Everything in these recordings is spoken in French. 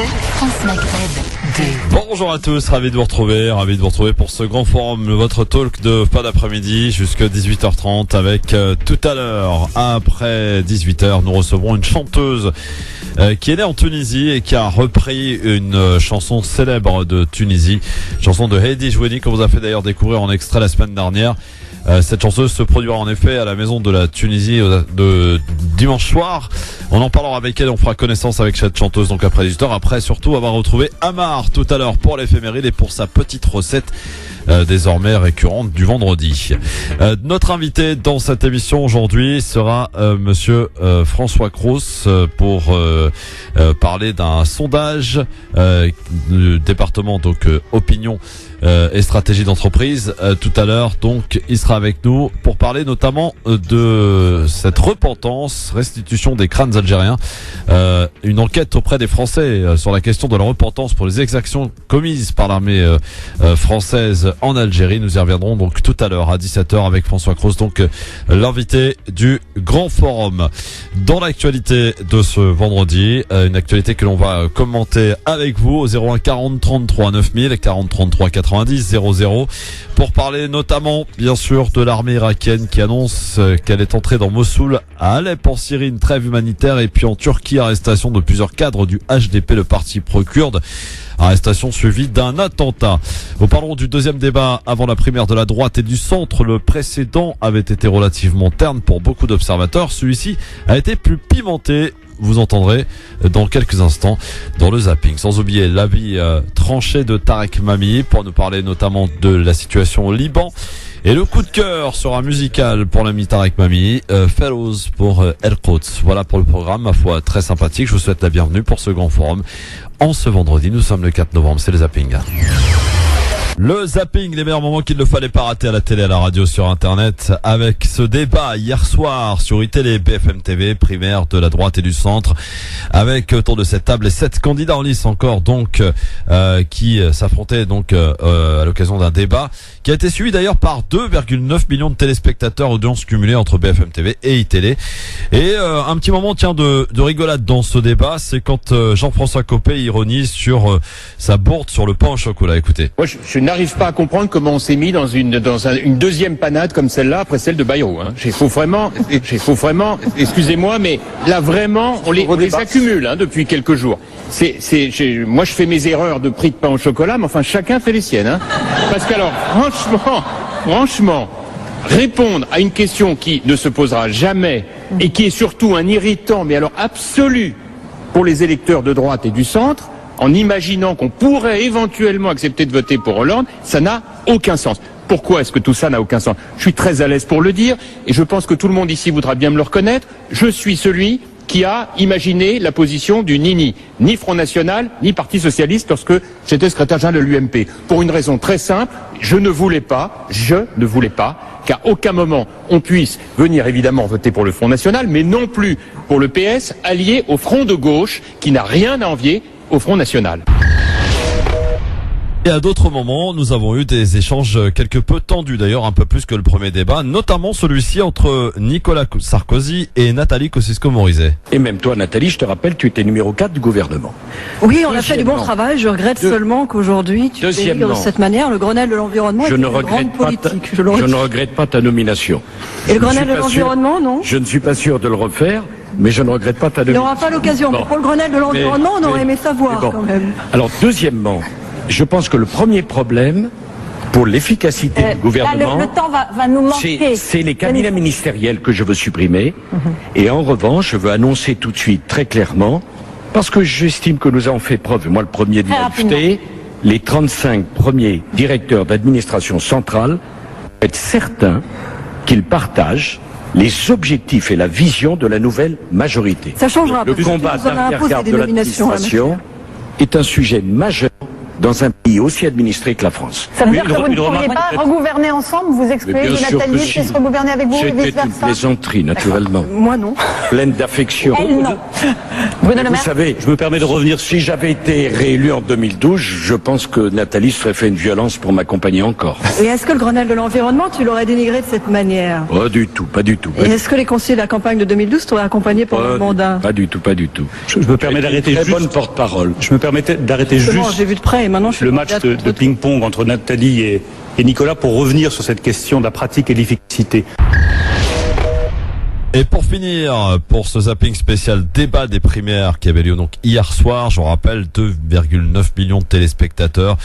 France Maghreb 2. Bonjour à tous, ravi de vous retrouver pour ce grand forum, votre talk de fin d'après-midi jusqu'à 18h30 avec tout à l'heure, après 18h, nous recevrons une chanteuse qui est née en Tunisie et qui a repris une chanson célèbre de Tunisie, chanson de Heidi Joueni qu'on vous a fait d'ailleurs découvrir en extrait la semaine dernière. Cette chanteuse se produira en effet à la Maison de la Tunisie de dimanche soir. On en parlera avec elle, on fera connaissance avec cette chanteuse donc après 18h. Après surtout avoir retrouvé Amar tout à l'heure pour l'éphéméride et pour sa petite recette désormais récurrente du vendredi. Notre invité dans cette émission aujourd'hui sera monsieur François Cros pour parler d'un sondage du département donc opinion et stratégie d'entreprise. Tout à l'heure donc il sera avec nous pour parler notamment de cette repentance, restitution des crânes algériens, une enquête auprès des Français sur la question de la repentance pour les exactions commises par l'armée française en Algérie. Nous y reviendrons donc tout à l'heure à 17h avec François Cros, donc l'invité du Grand Forum. Dans l'actualité de ce vendredi, une actualité que l'on va commenter avec vous au 01 40 33 9000 40 33 90 00 pour parler notamment bien sûr de l'armée irakienne qui annonce qu'elle est entrée dans Mossoul, à Alep en Syrie, une trêve humanitaire, et puis en Turquie, arrestation de plusieurs cadres du HDP, le parti pro-kurde. Arrestation suivie d'un attentat. Nous parlerons du deuxième débat avant la primaire de la droite et du centre. Le précédent avait été relativement terne pour beaucoup d'observateurs. Celui-ci a été plus pimenté. Vous entendrez dans quelques instants dans le zapping. Sans oublier l'avis tranché de Tarek Mami pour nous parler notamment de la situation au Liban. Et le coup de cœur sera musical pour l'ami Tarek Mami, Fellows pour El Quds. Voilà pour le programme, ma foi, très sympathique. Je vous souhaite la bienvenue pour ce grand forum. En ce vendredi, nous sommes le 4 novembre, c'est le zapping. Le zapping, les meilleurs moments qu'il ne fallait pas rater à la télé, à la radio, sur Internet, avec ce débat hier soir sur iTélé, BFM TV, primaire de la droite et du centre, avec autour de cette table les 7 candidats en lice encore, donc qui s'affrontaient donc à l'occasion d'un débat qui a été suivi d'ailleurs par 2,9 millions de téléspectateurs, audience cumulée entre BFM TV et iTélé. Et un petit moment de rigolade dans ce débat, c'est quand Jean-François Copé ironise sur sa bourde sur le pain au chocolat. Écoutez. Moi, je n'arrive pas à comprendre comment on s'est mis dans une deuxième panade comme celle-là après celle de Bayrou. Il faut vraiment, excusez-moi, mais là vraiment, on les accumule depuis quelques jours. Moi, je fais mes erreurs de prix de pain au chocolat, mais enfin, chacun fait les siennes. Parce qu'alors, franchement, répondre à une question qui ne se posera jamais et qui est surtout un irritant, mais alors absolu pour les électeurs de droite et du centre, en imaginant qu'on pourrait éventuellement accepter de voter pour Hollande, ça n'a aucun sens. Pourquoi est-ce que tout ça n'a aucun sens? Je suis très à l'aise pour le dire, et je pense que tout le monde ici voudra bien me le reconnaître. Je suis celui qui a imaginé la position du ni Front National, ni Parti Socialiste lorsque j'étais secrétaire général de l'UMP. Pour une raison très simple, je ne voulais pas qu'à aucun moment on puisse venir évidemment voter pour le Front National, mais non plus pour le PS, allié au Front de gauche, qui n'a rien à envier au Front National. Et à d'autres moments, nous avons eu des échanges quelque peu tendus, d'ailleurs un peu plus que le premier débat, notamment celui-ci entre Nicolas Sarkozy et Nathalie Kosciusko-Morizet. Et même toi, Nathalie, je te rappelle, tu étais numéro 4 du gouvernement. Oui, on a fait du bon travail. Je regrette seulement qu'aujourd'hui, tu fais de cette manière le Grenelle de l'environnement est une grande politique. Je ne regrette pas ta nomination. Et le Grenelle de l'environnement, non? Je ne suis pas sûr de le refaire. Mais je ne regrette pas ta nomination. Il n'y aura pas l'occasion. Bon. Pour le Grenelle de l'environnement, on aurait aimé savoir quand même. Alors, deuxièmement, je pense que le premier problème pour l'efficacité du gouvernement, le temps va nous manquer. C'est les cabinets ministériels que je veux supprimer. Et en revanche, je veux annoncer tout de suite très clairement, parce que j'estime que nous avons fait preuve, moi le premier de l'humanité, les 35 premiers directeurs d'administration centrale, être certains qu'ils partagent les objectifs et la vision de la nouvelle majorité. Ça changera. Le combat d'arrière-garde de l'administration est un sujet majeur dans un pays aussi administré que la France. Ça veut dire que vous ne pourriez pas regouverner ensemble, vous excluez Nathalie puisse regouverner avec vous et vice-versa? C'était une plaisanterie, naturellement. Moi non. Pleine d'affection. Elle non. Bruno Le Maire. Vous savez, je me permets de revenir. Si j'avais été réélu en 2012, je pense que Nathalie se serait fait une violence pour m'accompagner encore. Et est-ce que le Grenelle de l'environnement, tu l'aurais dénigré de cette manière? Pas du tout, pas du tout. Et est-ce que les conseillers de la campagne de 2012 t'auraient accompagné pendant le mandat? Pas du tout, pas du tout. Je me permets d'arrêter juste. Très bonne porte-parole. Je me permettais d'arrêter juste. J'ai vu de près et maintenant je suis le match de ping-pong entre Nathalie et Nicolas pour revenir sur cette question de la pratique et de l'efficacité. Et pour finir, pour ce zapping spécial débat des primaires qui avait lieu donc hier soir, je vous rappelle 2,9 millions de téléspectateurs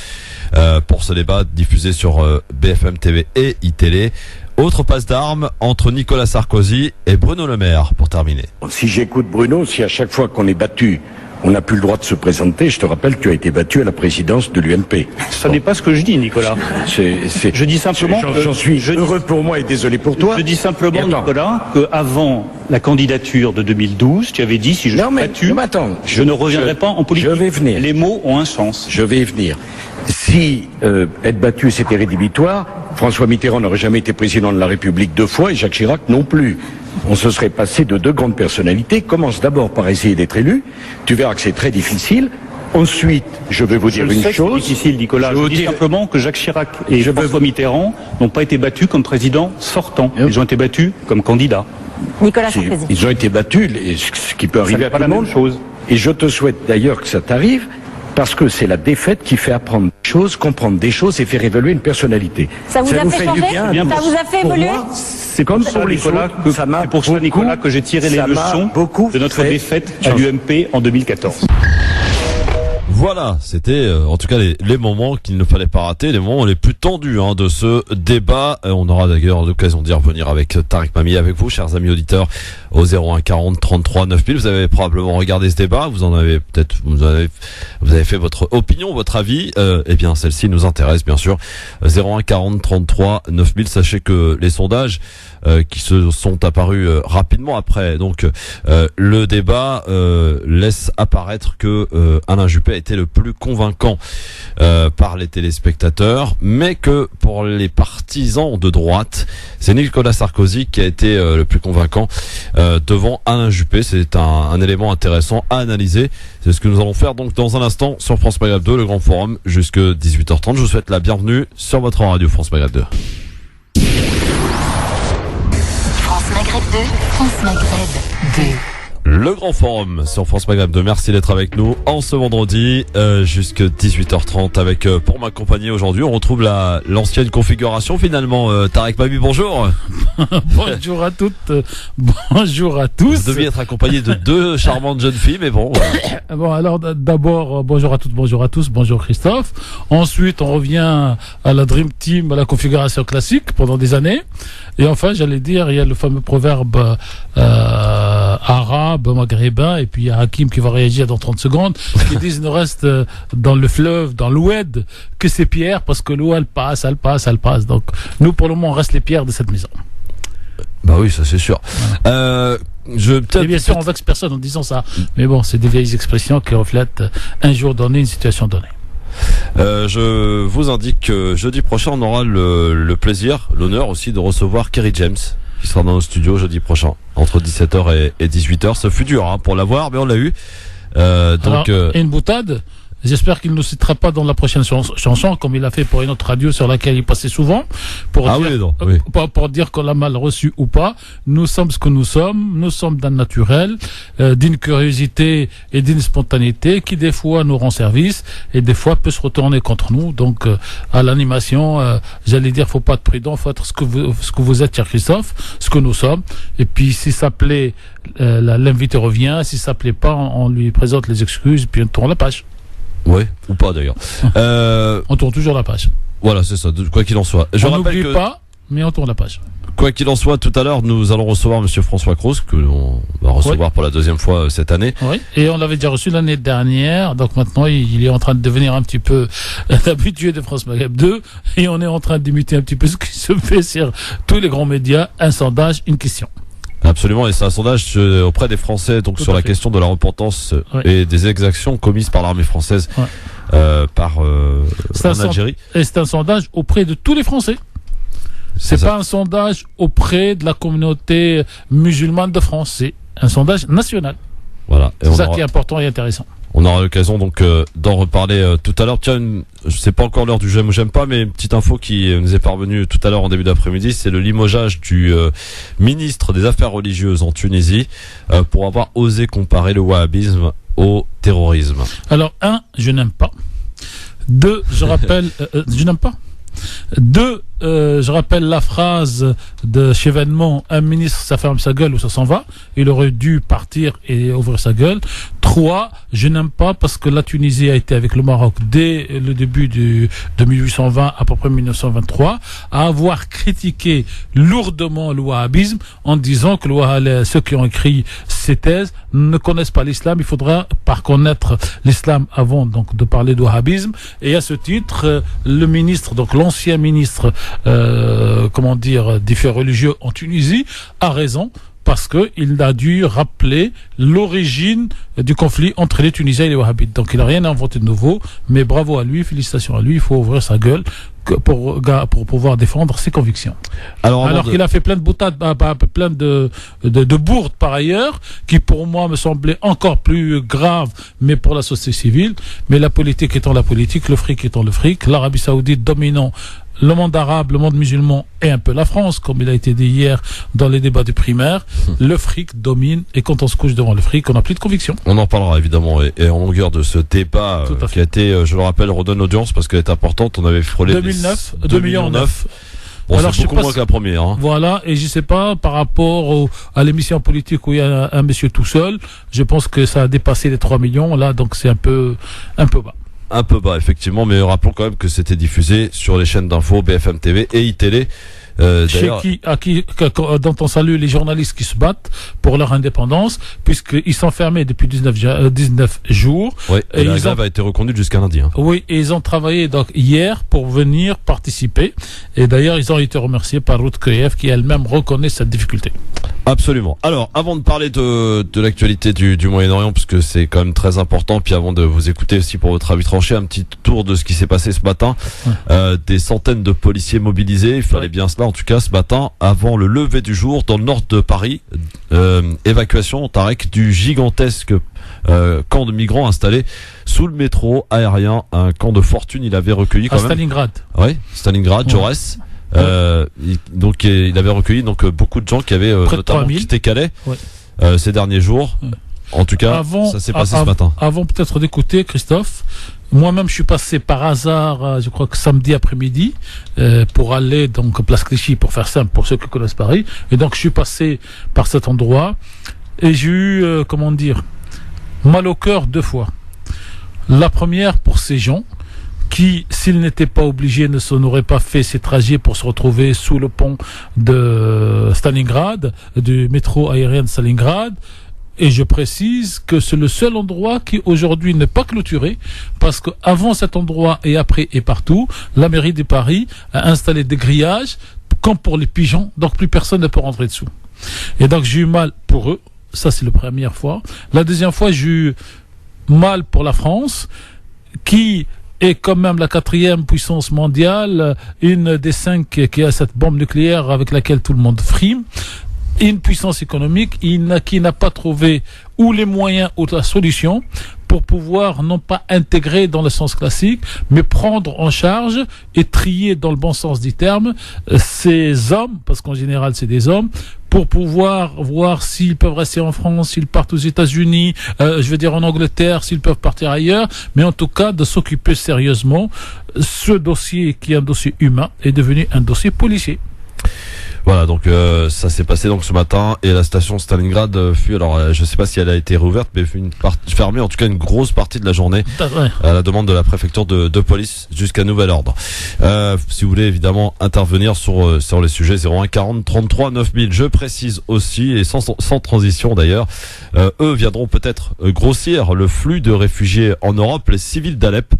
pour ce débat diffusé sur BFM TV et iTélé. Autre passe d'armes entre Nicolas Sarkozy et Bruno Le Maire pour terminer. Si j'écoute Bruno, si à chaque fois qu'on est battu, on n'a plus le droit de se présenter, je te rappelle que tu as été battu à la présidence de l'UMP. Ça n'est pas ce que je dis, Nicolas. Je dis simplement j'en suis heureux pour moi et désolé pour toi. Je dis simplement, Nicolas, qu'avant la candidature de 2012, tu avais dit si je suis battu, je ne reviendrai pas en politique. Je vais venir. Les mots ont un sens. Je vais y venir. Si être battu c'était rédhibitoire, François Mitterrand n'aurait jamais été président de la République 2 fois et Jacques Chirac non plus. On se serait passé de 2 grandes personnalités. Commence d'abord par essayer d'être élu. Tu verras que c'est très difficile. Ensuite, je vais vous dire une chose. C'est difficile, Nicolas. Je dis simplement que Jacques Chirac et François Mitterrand n'ont pas été battus comme président sortant. Ils ont été battus comme candidats. Nicolas Sarkozy. Ils ont été battus, ce qui peut arriver à tout le monde. Et je te souhaite d'ailleurs que ça t'arrive. Parce que c'est la défaite qui fait apprendre des choses, comprendre des choses et faire évoluer une personnalité. Ça vous a fait changer? Ça vous a fait évoluer? C'est comme pour Nicolas que j'ai tiré les leçons de notre défaite à l'UMP en 2014. Voilà, c'était en tout cas les moments qu'il ne fallait pas rater, les moments les plus tendus de ce débat. On aura d'ailleurs l'occasion d'y revenir avec Tariq Mami, avec vous, chers amis auditeurs, au 01 40 33 9000. Vous avez probablement regardé ce débat, vous avez fait votre opinion, votre avis. Eh bien, celle-ci nous intéresse bien sûr. 01 40 33 9000. Sachez que les sondages qui se sont apparus rapidement après donc le débat laisse apparaître que Alain Juppé a été le plus convaincant par les téléspectateurs, mais que pour les partisans de droite, c'est Nicolas Sarkozy qui a été le plus convaincant devant Alain Juppé. C'est un élément intéressant à analyser. C'est ce que nous allons faire donc dans un instant sur France Maghreb 2, le grand forum, jusque 18h30. Je vous souhaite la bienvenue sur votre radio France Maghreb 2. France Maghreb 2, France Maghreb 2. Le grand forum sur France Maghreb 2. Merci d'être avec nous en ce vendredi jusque 18h30 avec pour m'accompagner aujourd'hui. On retrouve l'ancienne configuration finalement. Tariq Mami, bonjour. Bonjour à toutes, bonjour à tous. Vous deviez être accompagné de 2 charmantes jeunes filles, mais bon. Bon, alors d'abord bonjour à toutes, bonjour à tous, bonjour Christophe. Ensuite, on revient à la Dream Team, à la configuration classique pendant des années. Et enfin, j'allais dire, il y a le fameux proverbe arabe, maghrébin, et puis il y a Hakim qui va réagir dans 30 secondes, qui disent ne reste dans le fleuve, dans l'oued, que ces pierres, parce que l'eau elle passe. Donc nous pour le moment on reste les pierres de cette maison. Bah oui, ça c'est sûr. Voilà. Et bien sûr on vexe personne en disant ça, mais bon, c'est des vieilles expressions qui reflètent un jour donné, une situation donnée. Je vous indique que jeudi prochain on aura le plaisir, l'honneur aussi de recevoir Kerry James, qui sera dans nos studios jeudi prochain entre 17h et 18h. Ce fut dur pour l'avoir, mais on l'a eu. Donc et une boutade. J'espère qu'il ne nous citera pas dans la prochaine chanson, comme il a fait pour une autre radio sur laquelle il passait souvent, pour dire qu'on l'a mal reçu ou pas. Nous sommes ce que nous sommes d'un naturel, d'une curiosité et d'une spontanéité qui des fois nous rend service et des fois peut se retourner contre nous. Donc à l'animation, j'allais dire, faut pas être prudent, faut être ce que vous êtes, cher Christophe, ce que nous sommes. Et puis si ça plaît, l'invité revient. Si ça plaît pas, on lui présente les excuses, puis on tourne la page. Oui, ou pas d'ailleurs. On tourne toujours la page. Voilà, c'est ça, quoi qu'il en soit. On n'oublie pas, mais on tourne la page. Quoi qu'il en soit, tout à l'heure, nous allons recevoir monsieur François Cros, que l'on va recevoir pour la 2e fois cette année. Oui, et on l'avait déjà reçu l'année dernière, donc maintenant il est en train de devenir un petit peu habitué de France Maghreb 2, et on est en train d'imiter un petit peu ce qui se fait sur tous les grands médias, un sondage, une question. Absolument, et c'est un sondage auprès des Français donc sur la question de la repentance et des exactions commises par l'armée française en Algérie. Et c'est un sondage auprès de tous les Français. C'est pas un sondage auprès de la communauté musulmane de France, c'est un sondage national. Voilà. C'est ça qui est important et intéressant. On aura l'occasion donc d'en reparler tout à l'heure. Tiens, c'est pas encore l'heure du j'aime ou j'aime pas, mais une petite info qui nous est parvenue tout à l'heure en début d'après-midi, c'est le limogeage du ministre des Affaires religieuses en Tunisie pour avoir osé comparer le wahhabisme au terrorisme. Alors, 1, je n'aime pas. 2, je rappelle... je n'aime pas. 2, je rappelle la phrase de Chevènement, un ministre, ça ferme sa gueule ou ça s'en va. Il aurait dû partir et ouvrir sa gueule. 3, je n'aime pas parce que la Tunisie a été avec le Maroc dès le début de 1820, à peu près 1923, à avoir critiqué lourdement le wahhabisme en disant que ceux qui ont écrit ces thèses ne connaissent pas l'islam. Il faudra par connaître l'islam avant donc de parler de wahhabisme. Et à ce titre, le ministre, donc l'ancien ministre des faits religieux en Tunisie, a raison. Parce qu'il a dû rappeler l'origine du conflit entre les Tunisiens et les Wahhabites. Donc il n'a rien inventé de nouveau, mais bravo à lui, félicitations à lui, il faut ouvrir sa gueule pour pouvoir défendre ses convictions. Alors qu'il a fait plein de boutades, plein de bourdes par ailleurs, qui pour moi me semblaient encore plus graves, mais pour la société civile. Mais la politique étant la politique, le fric étant le fric, l'Arabie Saoudite dominant le monde arabe, le monde musulman et un peu la France, comme il a été dit hier dans les débats du primaire, le fric domine et quand on se couche devant le fric, on n'a plus de conviction. On en parlera évidemment et en longueur de ce débat qui a été, je le rappelle, redonne l'audience parce qu'elle est importante. On avait frôlé 2 millions 9. Bon, alors, c'est beaucoup moins que la première. Hein. Voilà, et je sais pas, par rapport à l'émission politique où il y a un monsieur tout seul, je pense que ça a dépassé les 3 millions, là, donc c'est un peu bas. Un peu bas, effectivement, mais rappelons quand même que c'était diffusé sur les chaînes d'infos BFM TV et iTélé. Dont on salue les journalistes qui se battent pour leur indépendance, puisqu'ils sont fermés depuis 19 jours. Oui, et la grève a été reconduite jusqu'à lundi. Hein. Oui, et ils ont travaillé donc hier pour venir participer. Et d'ailleurs, ils ont été remerciés par Ruth Koyev qui elle-même reconnaît cette difficulté. Absolument. Alors, avant de parler de l'actualité du Moyen-Orient, parce que c'est quand même très important, puis avant de vous écouter aussi pour votre avis tranché, un petit tour de ce qui s'est passé ce matin. Des centaines de policiers mobilisés, il fallait bien cela en tout cas ce matin, avant le lever du jour dans le nord de Paris. Évacuation, Tarek, du gigantesque camp de migrants installé sous le métro aérien, un camp de fortune. Il avait recueilli quand même... Stalingrad. Oui, Stalingrad, Jaurès. Donc il avait recueilli beaucoup de gens qui avaient notamment quitté Calais ces derniers jours. En tout cas, ça s'est passé ce matin. Avant peut-être d'écouter Christophe, moi-même je suis passé par hasard, je crois que samedi après-midi, pour aller donc place Clichy, pour faire simple pour ceux qui connaissent Paris. Et donc je suis passé par cet endroit et j'ai eu mal au cœur 2 fois. La première pour ces gens qui, s'ils n'étaient pas obligés, n'auraient pas fait ces trajets pour se retrouver sous le pont de Stalingrad, du métro aérien de Stalingrad. Et je précise que c'est le seul endroit qui aujourd'hui n'est pas clôturé, parce qu'avant cet endroit et après et partout, la mairie de Paris a installé des grillages comme pour les pigeons, donc plus personne ne peut rentrer dessous. Et donc j'ai eu mal pour eux, ça c'est la première fois. La deuxième fois, j'ai eu mal pour la France, qui est quand même la 4e puissance mondiale, une des 5 qui a cette bombe nucléaire avec laquelle tout le monde frime, une puissance économique qui n'a pas trouvé ou les moyens ou la solution pour pouvoir non pas intégrer dans le sens classique, mais prendre en charge et trier dans le bon sens du terme ces hommes, parce qu'en général c'est des hommes, pour pouvoir voir s'ils peuvent rester en France, s'ils partent aux États-Unis, en Angleterre, s'ils peuvent partir ailleurs, mais en tout cas de s'occuper sérieusement. Ce dossier, qui est un dossier humain, est devenu un dossier policier. Voilà, donc ça s'est passé donc ce matin, et la station Stalingrad fut, alors je sais pas si elle a été réouverte, mais fut fermée en tout cas une grosse partie de la journée à la demande de la préfecture de police jusqu'à nouvel ordre. Si vous voulez évidemment intervenir sur les sujets 01 40 33 9000, je précise aussi, et sans transition d'ailleurs, eux viendront peut-être grossir le flux de réfugiés en Europe. Les civils d'Alep,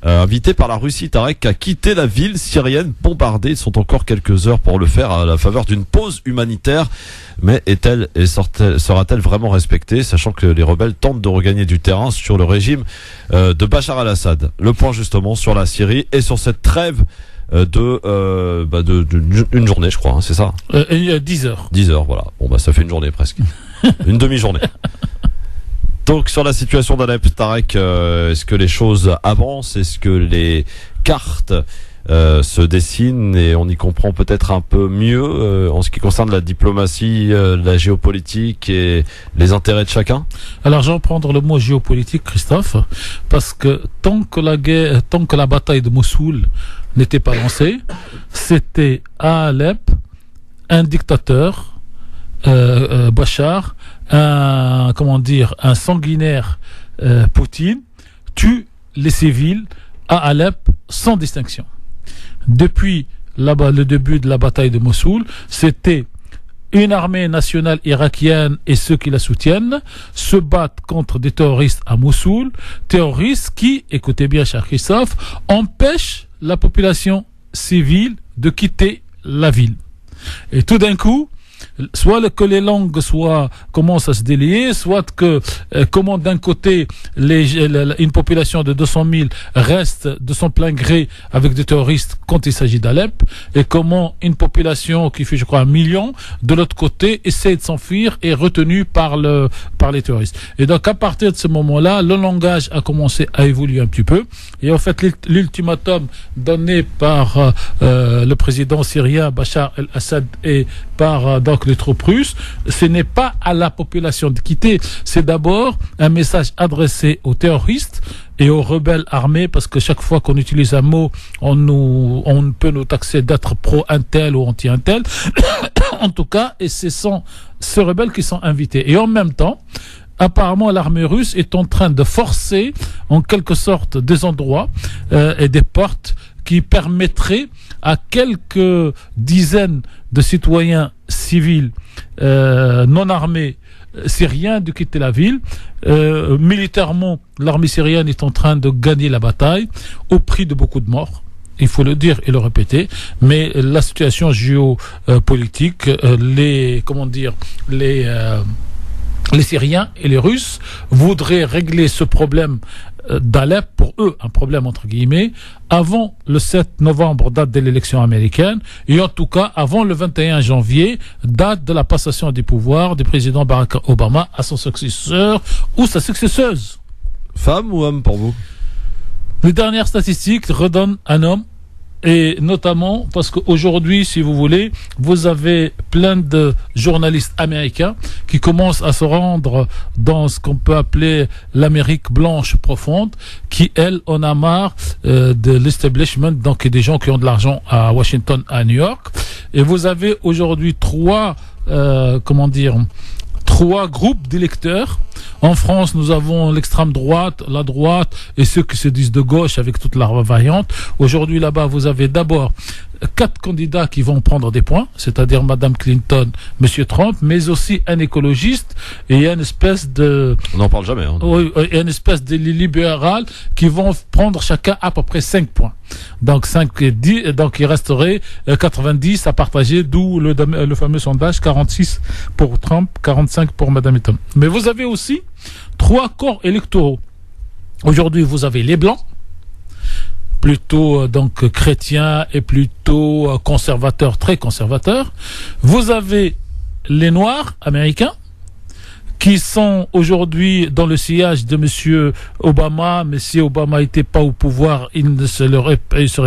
invités par la Russie, Tarek, à quitter la ville syrienne bombardée, ils sont encore quelques heures pour le faire à la faveur d'une pause humanitaire. Mais sera-t-elle vraiment respectée, sachant que les rebelles tentent de regagner du terrain sur le régime de Bachar al-Assad? Le point justement sur la Syrie et sur cette trêve d'une journée, je crois, hein, c'est ça? 10 heures. 10 heures, voilà. Bon, ça fait une journée presque. Une demi-journée. Donc, sur la situation d'Alep, Tarek, est-ce que les choses avancent? Est-ce que les cartes se dessinent et on y comprend peut-être un peu mieux en ce qui concerne la diplomatie, la géopolitique et les intérêts de chacun? Alors, je vais prendre le mot géopolitique, Christophe, parce que tant que la bataille de Mossoul n'était pas lancée, c'était à Alep un dictateur, Bachar, un sanguinaire, Poutine, tue les civils à Alep sans distinction. Depuis le début de la bataille de Mossoul, c'était une armée nationale irakienne et ceux qui la soutiennent se battent contre des terroristes à Mossoul, terroristes qui, écoutez bien, cher Christophe, empêchent la population civile de quitter la ville. Et tout d'un coup, soit que les langues commencent à se délier, soit que comment d'un côté une population de 200 000 reste de son plein gré avec des terroristes quand il s'agit d'Alep, et comment une population qui fait, je crois, 1 million de l'autre côté essaie de s'enfuir et est retenue par les terroristes. Et donc à partir de ce moment-là, le langage a commencé à évoluer un petit peu, et en fait l'ultimatum donné par le président syrien Bachar el-Assad et par donc les troupes russes, ce n'est pas à la population de quitter, c'est d'abord un message adressé aux terroristes et aux rebelles armés, parce que chaque fois qu'on utilise un mot, on peut nous taxer d'être pro-un tel ou anti-un tel. En tout cas, et ce sont ces rebelles qui sont invités. Et en même temps, apparemment, l'armée russe est en train de forcer, en quelque sorte, des endroits et des portes qui permettraient à quelques dizaines de citoyens civils non armés syriens de quitter la ville. Militairement, l'armée syrienne est en train de gagner la bataille au prix de beaucoup de morts. Il faut le dire et le répéter, mais la situation géopolitique, les Syriens et les Russes voudraient régler ce problème d'Alep, pour eux, un problème entre guillemets, avant le 7 novembre, date de l'élection américaine, et en tout cas avant le 21 janvier, date de la passation des pouvoirs du président Barack Obama à son successeur ou sa successeuse. Femme ou homme pour vous? Les dernières statistiques redonnent un homme, et notamment parce qu'aujourd'hui, si vous voulez, vous avez plein de journalistes américains qui commencent à se rendre dans ce qu'on peut appeler l'Amérique blanche profonde, qui, elle, en a marre de l'establishment, donc des gens qui ont de l'argent à Washington, à New York. Et vous avez aujourd'hui trois groupes d'électeurs. En France, nous avons l'extrême droite, la droite et ceux qui se disent de gauche avec toute leur variante. Aujourd'hui, là-bas, vous avez d'abord 4 candidats qui vont prendre des points, c'est-à-dire Madame Clinton, Monsieur Trump, mais aussi un écologiste et une espèce de... On n'en parle jamais. Oui, une espèce de libéral qui vont prendre chacun à peu près 5 points. Donc 5 et 10, donc il resterait 90 à partager, d'où le fameux sondage 46 pour Trump, 45 pour Madame Clinton. Mais vous avez aussi 3 corps électoraux. Aujourd'hui, vous avez les Blancs, plutôt donc chrétiens et plutôt conservateurs, très conservateurs. Vous avez les Noirs américains, qui sont aujourd'hui dans le sillage de Monsieur Obama, mais si Obama n'était pas au pouvoir, il ne serait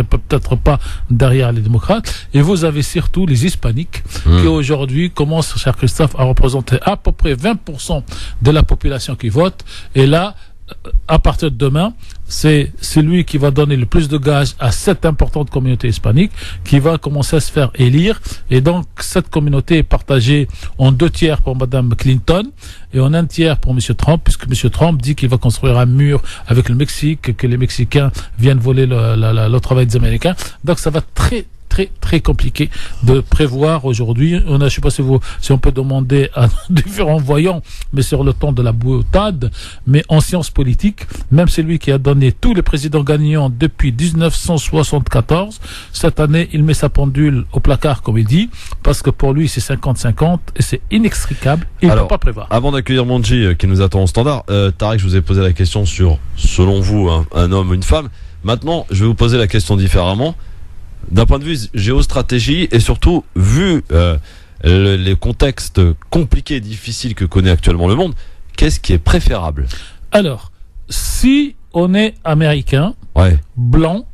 peut-être pas derrière les démocrates. Et vous avez surtout les hispaniques, qui aujourd'hui commencent, cher Christophe, à représenter à peu près 20% de la population qui vote. Et là, à partir de demain, c'est celui qui va donner le plus de gages à cette importante communauté hispanique qui va commencer à se faire élire. Et donc, cette communauté est partagée en 2 tiers pour Madame Clinton et en 1 tiers pour Monsieur Trump, puisque Monsieur Trump dit qu'il va construire un mur avec le Mexique, que les Mexicains viennent voler le travail des Américains. Donc, ça va très très très compliqué de prévoir aujourd'hui. Je ne sais pas si on peut demander à différents voyants, mais sur le ton de la boutade, mais en sciences politiques, même celui qui a donné tous les présidents gagnants depuis 1974, cette année, il met sa pendule au placard, comme il dit, parce que pour lui, c'est 50-50 et c'est inextricable. Il ne peut pas prévoir. Avant d'accueillir Monji, qui nous attend au standard, Tarek, je vous ai posé la question sur, selon vous, un homme ou une femme. Maintenant, je vais vous poser la question différemment. D'un point de vue géostratégie et surtout, vu les contextes compliqués et difficiles que connaît actuellement le monde, qu'est-ce qui est préférable? Alors, si on est américain, blanc,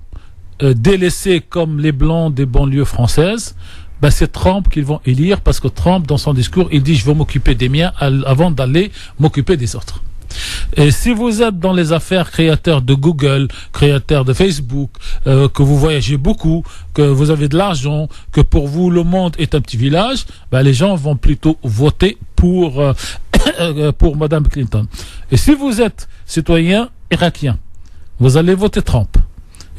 délaissé comme les blancs des banlieues françaises, ben c'est Trump qu'ils vont élire, parce que Trump, dans son discours, il dit « je vais m'occuper des miens avant d'aller m'occuper des autres ». Et si vous êtes dans les affaires, créateur de Google, créateur de Facebook, que vous voyagez beaucoup, que vous avez de l'argent, que pour vous le monde est un petit village, ben les gens vont plutôt voter pour Madame Clinton. Et si vous êtes citoyen irakien, vous allez voter Trump.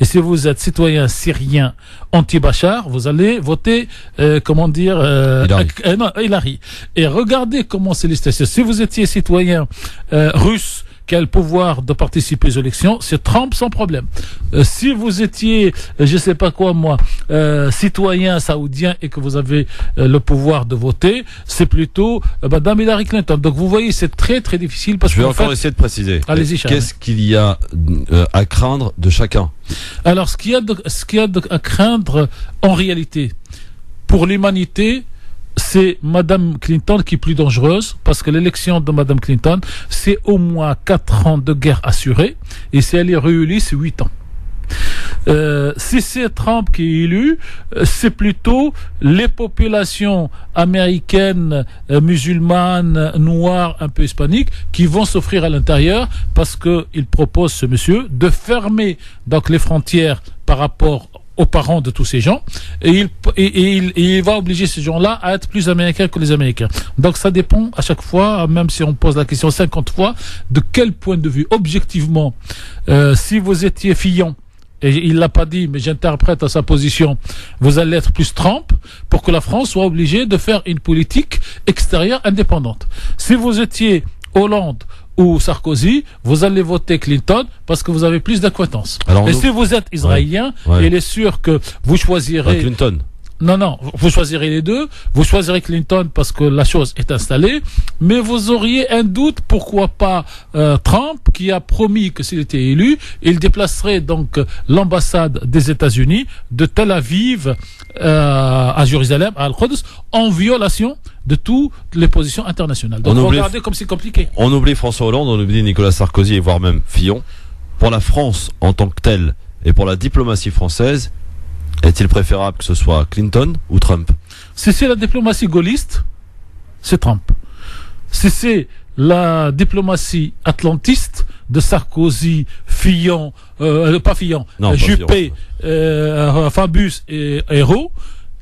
Et si vous êtes citoyen syrien anti-Bachar, vous allez voter, Hillary. Et regardez comment c'est listé. Si vous étiez citoyen russe, qui a le pouvoir de participer aux élections, c'est Trump sans problème. Si vous étiez, je sais pas quoi moi, citoyen saoudien et que vous avez le pouvoir de voter, c'est plutôt Madame Hillary Clinton. Donc vous voyez, c'est très très difficile parce que. Je vais encore essayer de préciser. Allez-y, qu'est-ce qu'il y a à craindre de chacun? Alors, ce qu'il y a à craindre en réalité pour l'humanité, c'est Madame Clinton qui est plus dangereuse, parce que l'élection de Madame Clinton, c'est au moins 4 ans de guerre assurée, et si elle est réélue, c'est 8 ans. Si c'est Trump qui est élu, c'est plutôt les populations américaines, musulmanes, noires, un peu hispaniques, qui vont s'offrir à l'intérieur, parce qu'il propose, ce monsieur, de fermer donc les frontières par rapport aux parents de tous ces gens, et il va obliger ces gens-là à être plus américains que les Américains. Donc ça dépend à chaque fois, même si on pose la question 50 fois, de quel point de vue, objectivement, si vous étiez Fillon, et il l'a pas dit, mais j'interprète à sa position, vous allez être plus Trump pour que la France soit obligée de faire une politique extérieure indépendante. Si vous étiez Hollande ou Sarkozy, vous allez voter Clinton parce que vous avez plus d'acquaintance. Et si vous êtes israélien, il est sûr que vous choisirez Clinton. Non, vous choisirez les deux. Vous choisirez Clinton parce que la chose est installée, mais vous auriez un doute, pourquoi pas Trump, qui a promis que s'il était élu, il déplacerait donc l'ambassade des États-Unis de Tel Aviv à Jérusalem, à Al-Quds, en violation de toutes les positions internationales. Donc regardez comme c'est compliqué. On oublie François Hollande, on oublie Nicolas Sarkozy et voire même Fillon. Pour la France en tant que telle et pour la diplomatie française, est-il préférable que ce soit Clinton ou Trump? Si c'est la diplomatie gaulliste, c'est Trump. Si c'est la diplomatie atlantiste de Sarkozy, Fillon, pas Fillon, Juppé, Fabius et Hérault,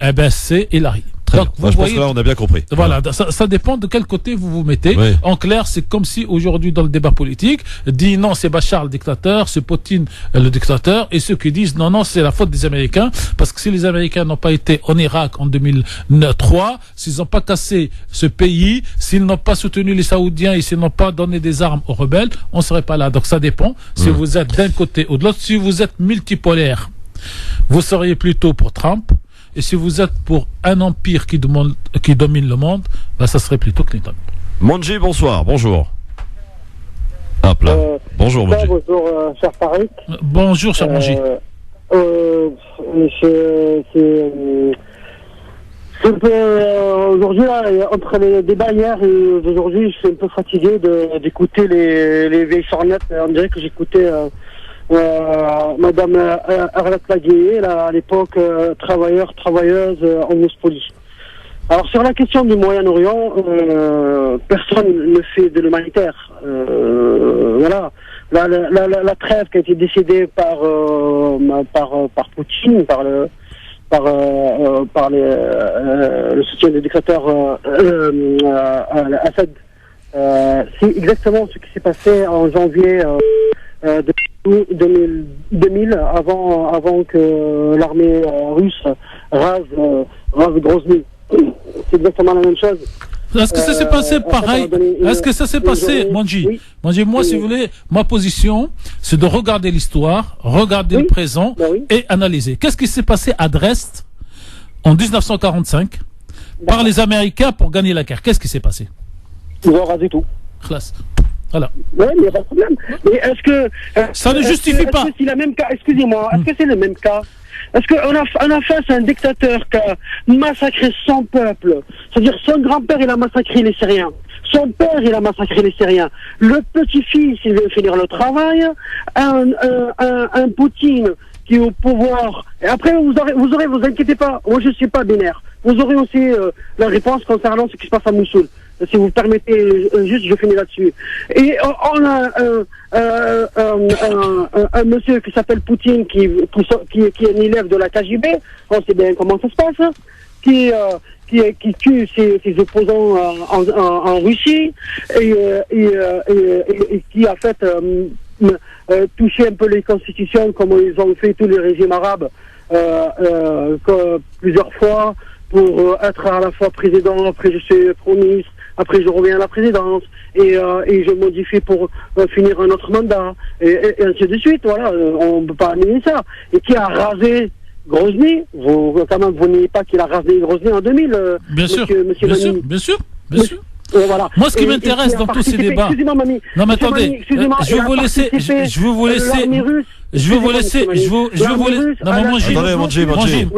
eh ben c'est Hillary. Donc, je pense que là, on a bien compris. Voilà, ça dépend de quel côté vous vous mettez. Oui. En clair, c'est comme si aujourd'hui, dans le débat politique, dit non, c'est Bachar le dictateur, c'est Poutine le dictateur, et ceux qui disent non, c'est la faute des Américains, parce que si les Américains n'ont pas été en Irak en 2003, s'ils n'ont pas cassé ce pays, s'ils n'ont pas soutenu les Saoudiens et s'ils n'ont pas donné des armes aux rebelles, on ne serait pas là. Donc ça dépend. Si vous êtes d'un côté ou de l'autre, si vous êtes multipolaire, vous seriez plutôt pour Trump. Et si vous êtes pour un empire qui domine le monde, ben ça serait plutôt Clinton. Monji, bonsoir, bonjour. Hop là. Bonjour Monji. Bonjour, cher Tarek. Bonjour, cher Monji. Aujourd'hui, entre les débats hier et aujourd'hui, je suis un peu fatigué d'écouter les vieilles charnettes. On dirait que j'écoutais Madame Arlette Laguier, à l'époque travailleuse en Mouspouli. Alors sur la question du Moyen-Orient, personne ne fait de l'humanitaire. Voilà, la trêve qui a été décidée par Poutine, par le soutien du dictateur Assad. C'est exactement ce qui s'est passé en janvier 2012 2000 avant que l'armée russe rase Grozny. C'est exactement la même chose. Est-ce que ça s'est passé pareil? Est-ce que ça s'est passé, Manji? Oui. Manji, moi, si vous voulez, ma position, c'est de regarder l'histoire, regarder le présent et analyser. Qu'est-ce qui s'est passé à Dresde en 1945 par les Américains pour gagner la guerre? Qu'est-ce qui s'est passé? Ils ont rasé tout. Classe. Voilà. Oui, mais il n'y a pas de problème. Mais est-ce que... ça ne justifie pas. Est-ce que c'est le même cas? Excusez-moi, est-ce que c'est le même cas? Est-ce qu'on a face à un dictateur qui a massacré son peuple? C'est-à-dire son grand-père, il a massacré les Syriens. Son père, il a massacré les Syriens. Le petit-fils, il veut finir le travail. Un Poutine qui est au pouvoir. Et après, vous inquiétez pas. Moi, je suis pas binaire. Vous aurez aussi la réponse concernant ce qui se passe à Mossoul. Si vous permettez, juste, je finis là-dessus. Et on a un monsieur qui s'appelle Poutine, qui est un élève de la KGB. On sait bien comment ça se passe. Qui tue ses opposants en Russie et qui a fait toucher un peu les constitutions comme ils ont fait tous les régimes arabes plusieurs fois pour être à la fois président, après je suis Premier ministre, après je reviens à la présidence et je modifie pour finir un autre mandat et ainsi de suite. Voilà, on ne peut pas annuler ça. Et qui a rasé Grozny, vous niez pas qu'il a rasé Grozny en 2000, monsieur Mani. Bien sûr. Voilà. Moi, ce qui m'intéresse dans tous ces débats. Excusez-moi, mamie. Non, mais attendez. Je vais vous laisser. Je vais vous laisser. Non, mais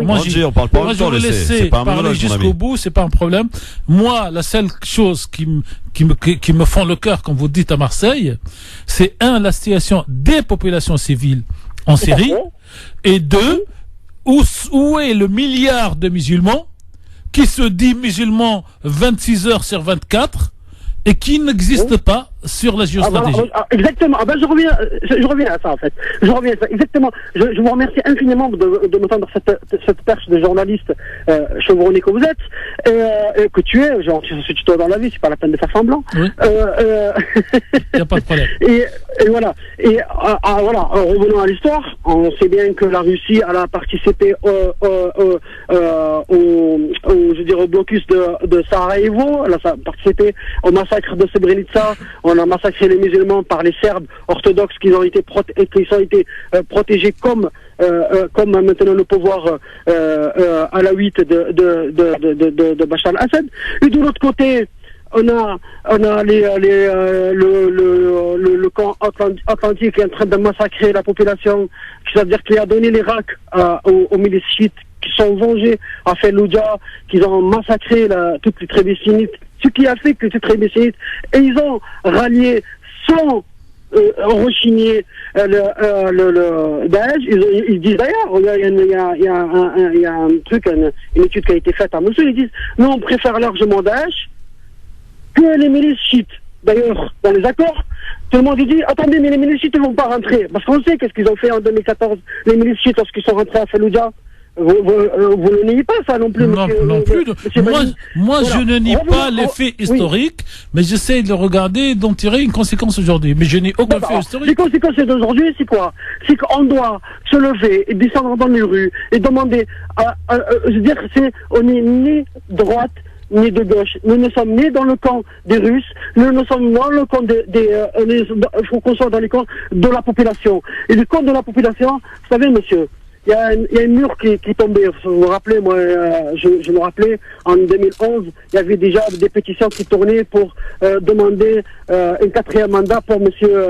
Manji, on parle pas en même temps. C'est pas un monologue, jusqu'au bout, c'est pas un problème. Moi, la seule chose qui me fend le cœur, comme vous dites à Marseille, c'est la situation des populations civiles en Syrie, et deux, où est le milliard de musulmans qui se dit musulman 26 heures sur 24 et qui n'existe pas sur la géostratégie. Exactement. Je reviens à ça, en fait. Exactement. Je vous remercie infiniment de me tendre cette perche de journaliste chevronné que vous êtes, et que tu es. Genre, si tu es dans la vie, c'est pas la peine de faire semblant. Oui. Il n'y a pas de problème. Et voilà. Voilà. Revenons à l'histoire. On sait bien que la Russie, elle a participé au blocus de Sarajevo. Elle a participé au massacre de Srebrenica. On a massacré les musulmans par les Serbes orthodoxes qui ont été protégés comme maintenant le pouvoir alawite de Bachar al-Assad. Et de l'autre côté, on a le camp atlantique qui est en train de massacrer la population, c'est-à-dire qu'il a donné l'Irak aux milices chiites qui sont vengés à Fallujah, qui ont massacré toutes les tribus sunnites, ce qui a fait que ces tribus sunnites, et ils ont rallié sans rechigner le Daesh. Ils disent d'ailleurs, il y a un truc, une étude qui a été faite à Mossoul, ils disent, nous on préfère largement Daesh que les milices chiites. D'ailleurs, dans les accords, tout le monde dit, attendez, mais les milices chiites ne vont pas rentrer. Parce qu'on sait qu'est-ce qu'ils ont fait en 2014, les milices chiites, lorsqu'ils sont rentrés à Fallujah. Vous ne niez pas ça non plus, non plus. Moi, je ne nie pas les faits historiques, mais j'essaie de le regarder et d'en tirer une conséquence aujourd'hui. Mais je n'ai aucun fait historique. Les conséquences d'aujourd'hui, c'est quoi? C'est qu'on doit se lever et descendre dans les rues et demander je veux dire, on n'est ni droite ni de gauche. Nous ne sommes ni dans le camp des Russes, nous ne sommes dans le camp il faut qu'on soit dans les camps de la population. Et le camp de la population, vous savez, monsieur, il y a un mur qui tombait. Vous vous rappelez, moi, je me rappelais, en 2011, il y avait déjà des pétitions qui tournaient pour demander un 4e mandat pour monsieur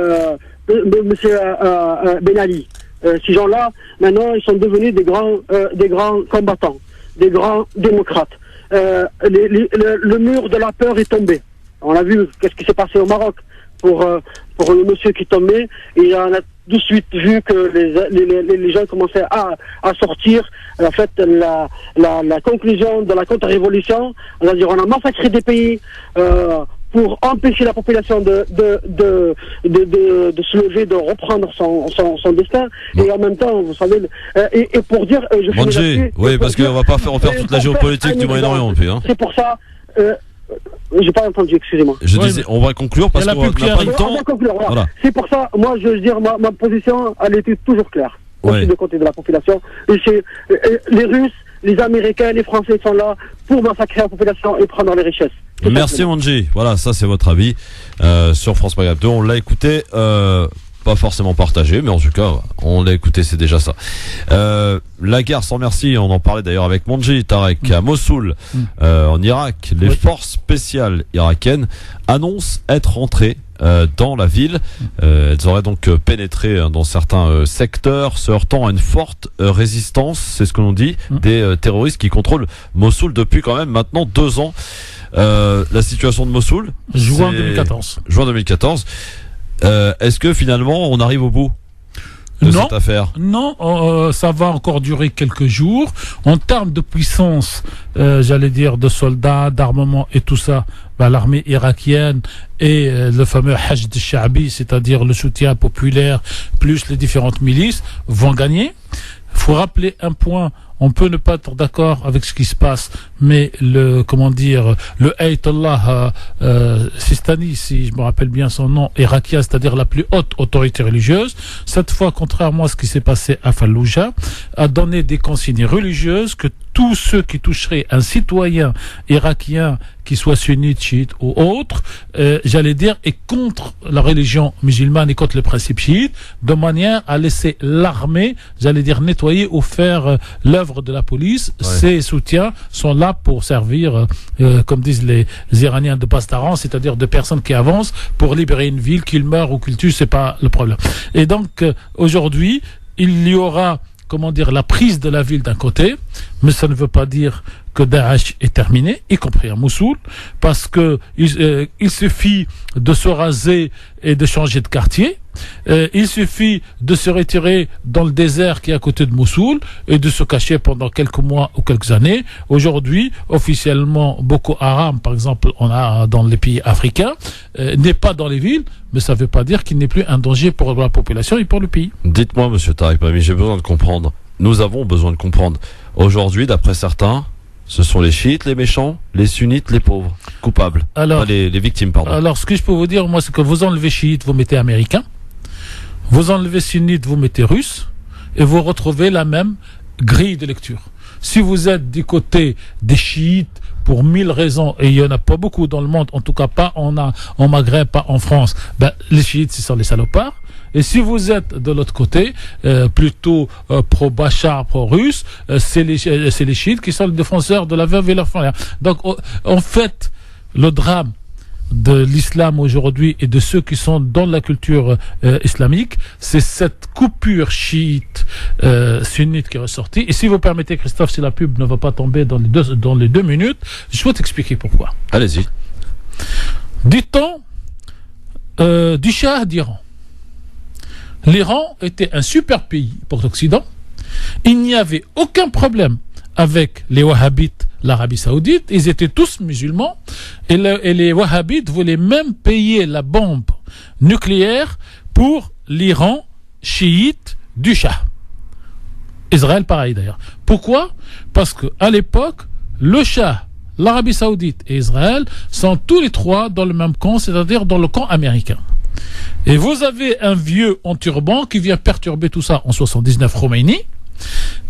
Ben Ali. Ces gens-là, maintenant, ils sont devenus des grands combattants, des grands démocrates. Le mur de la peur est tombé. On a vu qu'est-ce qui s'est passé au Maroc pour le monsieur qui tombait, et on a de suite vu que les gens commençaient à sortir. En fait, la conclusion de la contre-révolution, c'est-à-dire on a massacré des pays pour empêcher la population de se lever, de reprendre son destin. Bon. Et en même temps, vous savez, et pour dire, Manji, oui, parce qu'on va pas refaire toute la géopolitique du Moyen-Orient. C'est pour ça, J'ai pas entendu, excusez-moi. Je disais, on va conclure parce qu'on n'a pas le temps. Voilà. C'est pour ça, moi, je veux dire, ma position, elle était toujours claire. Aussi de côté de la population. Les Russes, les Américains, les Français sont là pour massacrer la population et prendre les richesses. Merci Manji. Voilà, ça c'est votre avis sur France Maghreb 2. On l'a écouté, pas forcément partagé, mais en tout cas, on l'a écouté, c'est déjà ça. La guerre sans merci, on en parlait d'ailleurs avec Manji, Tarek, à Mossoul, en Irak. Les forces spéciales irakiennes annoncent être rentrées dans la ville. Elles auraient donc pénétré dans certains secteurs, se heurtant à une forte résistance, c'est ce que l'on dit, des terroristes qui contrôlent Mossoul depuis quand même maintenant 2 ans. La situation de Mossoul, juin 2014. Juin 2014. Est-ce que finalement on arrive au bout de cette affaire? Non, ça va encore durer quelques jours. En termes de puissance, j'allais dire de soldats, d'armement et tout ça, l'armée irakienne et le fameux Hashd al-Sha'bi, c'est-à-dire le soutien populaire plus les différentes milices, vont gagner. Il faut rappeler un point. On peut ne pas être d'accord avec ce qui se passe, mais le Ayatollah Sistani, si je me rappelle bien son nom, irakien, c'est-à-dire la plus haute autorité religieuse, cette fois, contrairement à ce qui s'est passé à Fallujah, a donné des consignes religieuses que tous ceux qui toucheraient un citoyen irakien, qui soit sunnite, chiite ou autre, j'allais dire, est contre la religion musulmane et contre le principe chiite, de manière à laisser l'armée, j'allais dire, nettoyer ou faire l'œuvre de la police. Ces soutiens sont là pour servir, comme disent les Iraniens, de pastarans, c'est-à-dire de personnes qui avancent pour libérer une ville, qu'ils meurent ou qu'ils tuent, c'est pas le problème. Et donc, aujourd'hui, il y aura, la prise de la ville d'un côté, mais ça ne veut pas dire que Daesh est terminé, y compris à Mossoul, parce que il suffit de se raser et de changer de quartier. Il suffit de se retirer dans le désert qui est à côté de Mossoul et de se cacher pendant quelques mois ou quelques années. Aujourd'hui, officiellement, Boko Haram, par exemple, on a dans les pays africains, n'est pas dans les villes, mais ça ne veut pas dire qu'il n'est plus un danger pour la population et pour le pays. Dites-moi, monsieur Tarek Mami, j'ai besoin de comprendre. Nous avons besoin de comprendre. Aujourd'hui, d'après certains, ce sont les chiites, les méchants, les sunnites, les pauvres, coupables. Alors, les victimes, pardon. Alors, ce que je peux vous dire, moi, c'est que vous enlevez chiites, vous mettez américains. Vous enlevez sunnites, vous mettez russes. Et vous retrouvez la même grille de lecture. Si vous êtes du côté des chiites, pour 1000 raisons, et il n'y en a pas beaucoup dans le monde, en tout cas pas en Maghreb, pas en France, les chiites, ce sont les salopards. Et si vous êtes de l'autre côté, plutôt pro-Bachar, pro-russe, c'est les chiites qui sont les défenseurs de la veuve et l'orphelin. Donc, en fait, le drame de l'islam aujourd'hui et de ceux qui sont dans la culture islamique, c'est cette coupure chiite sunnite qui est ressortie. Et si vous permettez, Christophe, si la pub ne va pas tomber dans les 2 minutes, je vais t'expliquer pourquoi. Allez-y. Dit-on du Shah d'Iran. L'Iran était un super pays pour l'Occident. Il n'y avait aucun problème avec les Wahhabites, l'Arabie Saoudite. Ils étaient tous musulmans. Et les Wahhabites voulaient même payer la bombe nucléaire pour l'Iran chiite du Shah. Israël, pareil d'ailleurs. Pourquoi? Parce qu'à l'époque, le Shah, l'Arabie Saoudite et Israël sont tous les trois dans le même camp, c'est-à-dire dans le camp américain. Et vous avez un vieux en turban qui vient perturber tout ça en 79, Khomeini,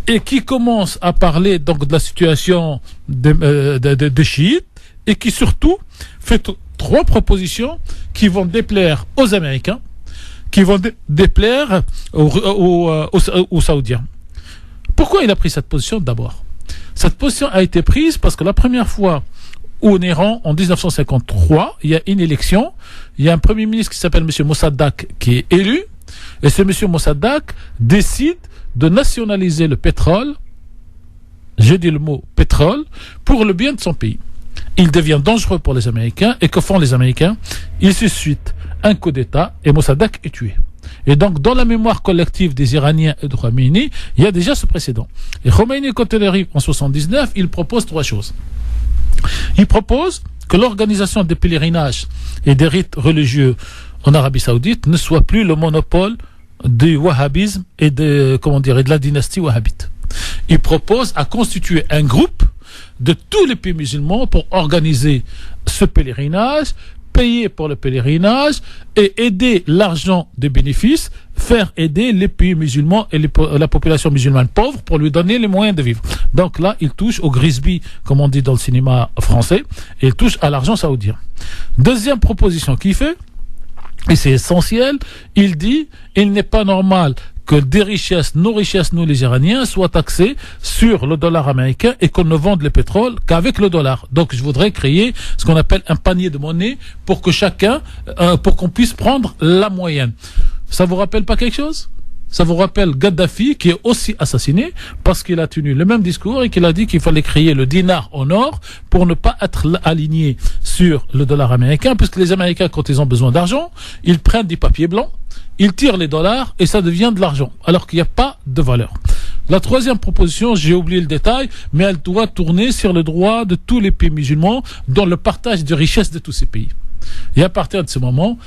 et qui commence à parler donc de la situation des chiites, et qui surtout fait 3 propositions qui vont déplaire aux Américains, qui vont déplaire aux Saoudiens. Pourquoi il a pris cette position? D'abord, cette position a été prise parce que la première fois où en Iran, en 1953, il y a une élection, il y a un premier ministre qui s'appelle M. Mossadegh qui est élu, et ce M. Mossadegh décide de nationaliser le pétrole, je dis le mot pétrole, pour le bien de son pays. Il devient dangereux pour les Américains, et que font les Américains? Ils suscitent un coup d'État, et Mossadegh est tué. Et donc, dans la mémoire collective des Iraniens et de Khomeini, il y a déjà ce précédent. Et Khomeini, quand il arrive en 79, il propose 3 choses. Il propose que l'organisation des pèlerinages et des rites religieux en Arabie Saoudite ne soit plus le monopole du wahhabisme et de la dynastie wahhabite. Il propose à constituer un groupe de tous les pays musulmans pour organiser ce pèlerinage, payer pour le pèlerinage et aider l'argent des bénéfices, faire aider les pays musulmans et la population musulmane pauvre pour lui donner les moyens de vivre. Donc là, il touche au grisby, comme on dit dans le cinéma français, et il touche à l'argent saoudien. Deuxième proposition qu'il fait, et c'est essentiel, il dit, il n'est pas normal que nos richesses, nous les Iraniens, soient taxées sur le dollar américain et qu'on ne vende le pétrole qu'avec le dollar. Donc je voudrais créer ce qu'on appelle un panier de monnaie pour que pour qu'on puisse prendre la moyenne. Ça vous rappelle pas quelque chose ? Ça vous rappelle Gaddafi qui est aussi assassiné parce qu'il a tenu le même discours et qu'il a dit qu'il fallait créer le dinar en or pour ne pas être aligné sur le dollar américain, puisque les Américains, quand ils ont besoin d'argent, ils prennent du papier blanc, ils tirent les dollars et ça devient de l'argent, alors qu'il n'y a pas de valeur. La troisième proposition, j'ai oublié le détail, mais elle doit tourner sur le droit de tous les pays musulmans dans le partage de richesses de tous ces pays. Et à partir de ce moment,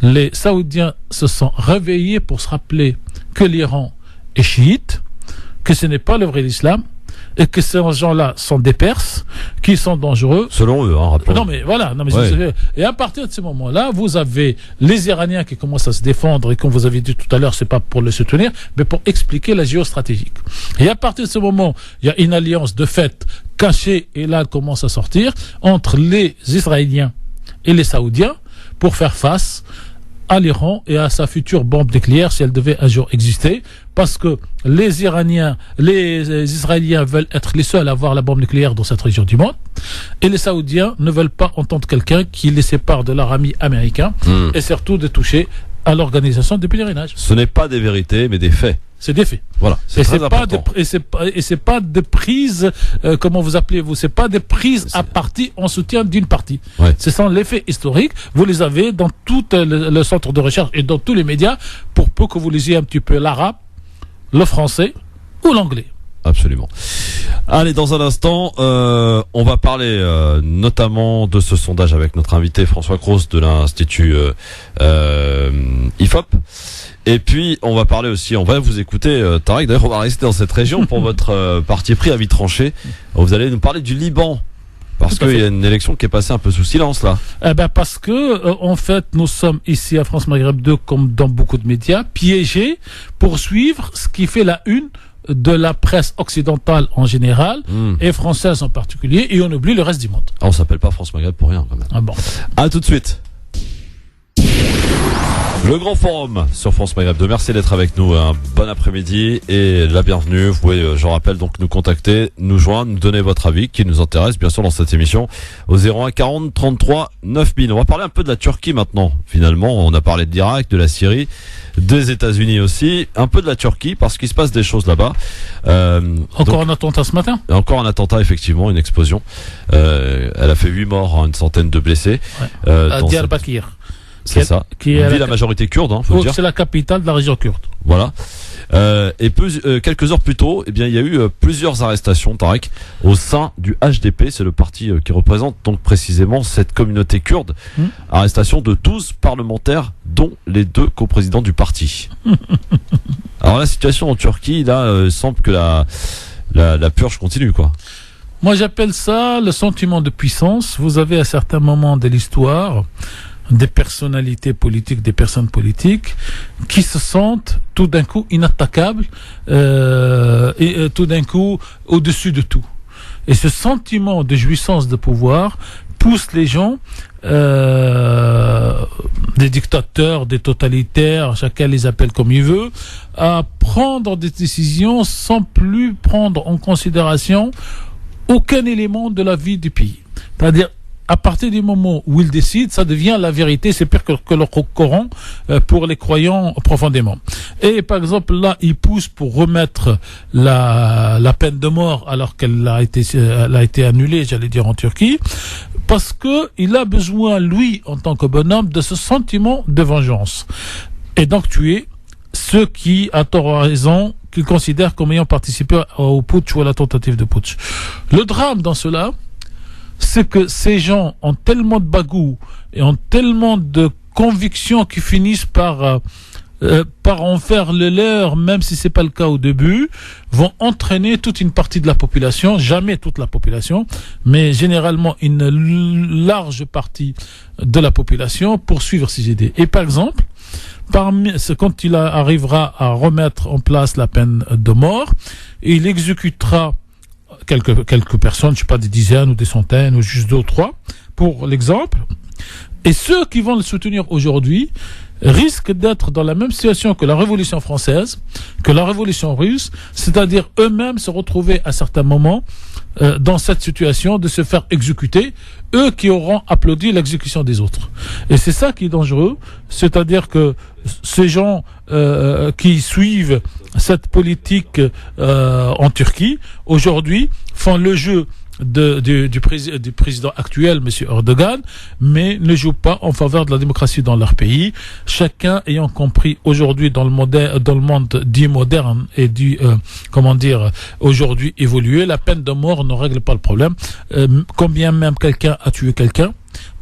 les Saoudiens se sont réveillés pour se rappeler que l'Iran est chiite, que ce n'est pas le vrai islam, et que ces gens-là sont des Perses, qui sont dangereux. Selon eux, rappelons. Non mais voilà. Et à partir de ce moment-là, vous avez les Iraniens qui commencent à se défendre, et comme vous avez dit tout à l'heure, c'est pas pour le soutenir, mais pour expliquer la géostratégique. Et à partir de ce moment, il y a une alliance de fait cachée, et là elle commence à sortir, entre les Israéliens et les Saoudiens, pour faire face à l'Iran et à sa future bombe nucléaire si elle devait un jour exister, parce que les Israéliens veulent être les seuls à avoir la bombe nucléaire dans cette région du monde, et les Saoudiens ne veulent pas entendre quelqu'un qui les sépare de leur ami américain, et surtout de toucher à l'organisation des pèlerinages. Ce n'est pas des vérités, mais des faits. C'est des faits. Voilà. C'est très important. C'est pas des prises, comment vous appelez-vous, c'est pas des prises à partie en soutien d'une partie. Ouais. Ce sont les faits historiques. Vous les avez dans tout le centre de recherche et dans tous les médias, pour peu que vous lisiez un petit peu l'arabe, le français ou l'anglais. Absolument. Allez, dans un instant, on va parler notamment de ce sondage avec notre invité François Cros de l'Institut IFOP. Et puis, on va parler aussi, on va vous écouter, Tarek, d'ailleurs, on va rester dans cette région pour votre parti pris à vie tranchée. Vous allez nous parler du Liban. Parce qu'il y a une élection qui est passée un peu sous silence, là. Parce que, en fait, nous sommes ici à France Maghreb 2, comme dans beaucoup de médias, piégés pour suivre ce qui fait la une de la presse occidentale en général, et française en particulier, et on oublie le reste du monde. On s'appelle pas France Maghreb pour rien, quand même. Ah bon. À tout de suite. Le grand forum sur France Maghreb 2. Merci d'être avec nous. Un bon après-midi et la bienvenue. Vous pouvez, je rappelle, donc nous contacter, nous joindre, nous donner votre avis qui nous intéresse, bien sûr, dans cette émission au 01 40 33 9000. On va parler un peu de la Turquie maintenant. Finalement, on a parlé de l'Irak, de la Syrie, des États-Unis aussi, un peu de la Turquie parce qu'il se passe des choses là-bas. Encore un attentat ce matin. Encore un attentat, effectivement, une explosion. Elle a fait 8 morts, une centaine de blessés. À Diyarbakir. C'est ça. Qui est la majorité kurde, faut dire. C'est la capitale de la région kurde. Voilà. Et quelques heures plus tôt, il y a eu plusieurs arrestations, Tarek, au sein du HDP, c'est le parti qui représente donc précisément cette communauté kurde. Arrestation de 12 parlementaires, dont les 2 coprésidents du parti. Alors la situation en Turquie, là, semble que la purge continue, quoi. Moi, j'appelle ça le sentiment de puissance. Vous avez à certains moments de l'histoire des personnalités politiques, des personnes politiques qui se sentent tout d'un coup inattaquables et tout d'un coup au-dessus de tout. Et ce sentiment de jouissance de pouvoir pousse les gens, des dictateurs, des totalitaires, chacun les appelle comme il veut, à prendre des décisions sans plus prendre en considération aucun élément de la vie du pays. C'est-à-dire, à partir du moment où ils décident, ça devient la vérité, c'est pire que le Coran pour les croyants profondément. Et par exemple, là, ils poussent pour remettre la peine de mort alors qu'elle a été annulée, j'allais dire en Turquie, parce que il a besoin, lui, en tant que bonhomme, de ce sentiment de vengeance. Et donc tuer ceux qui, à tort ou à raison, qu'ils considèrent comme ayant participé au putsch ou à la tentative de putsch. Le drame dans cela, c'est que ces gens ont tellement de bagou et ont tellement de convictions qui finissent par par en faire le leur, même si c'est pas le cas au début, vont entraîner toute une partie de la population, jamais toute la population, mais généralement une large partie de la population pour suivre ces idées. Et par exemple, quand il arrivera à remettre en place la peine de mort, il exécutera quelques personnes, je sais pas, des dizaines ou des centaines ou juste 2 ou 3, pour l'exemple. Et ceux qui vont le soutenir aujourd'hui risquent d'être dans la même situation que la Révolution française, que la Révolution russe, c'est-à-dire eux-mêmes se retrouver à certains moments dans cette situation de se faire exécuter, eux qui auront applaudi l'exécution des autres. Et c'est ça qui est dangereux, c'est-à-dire que ces gens qui suivent cette politique en Turquie, aujourd'hui, font le jeu du président actuel, M. Erdogan, mais ne jouent pas en faveur de la démocratie dans leur pays. Chacun ayant compris aujourd'hui dans le monde dit moderne et dit, aujourd'hui évolué, la peine de mort ne règle pas le problème. Combien même quelqu'un a tué quelqu'un,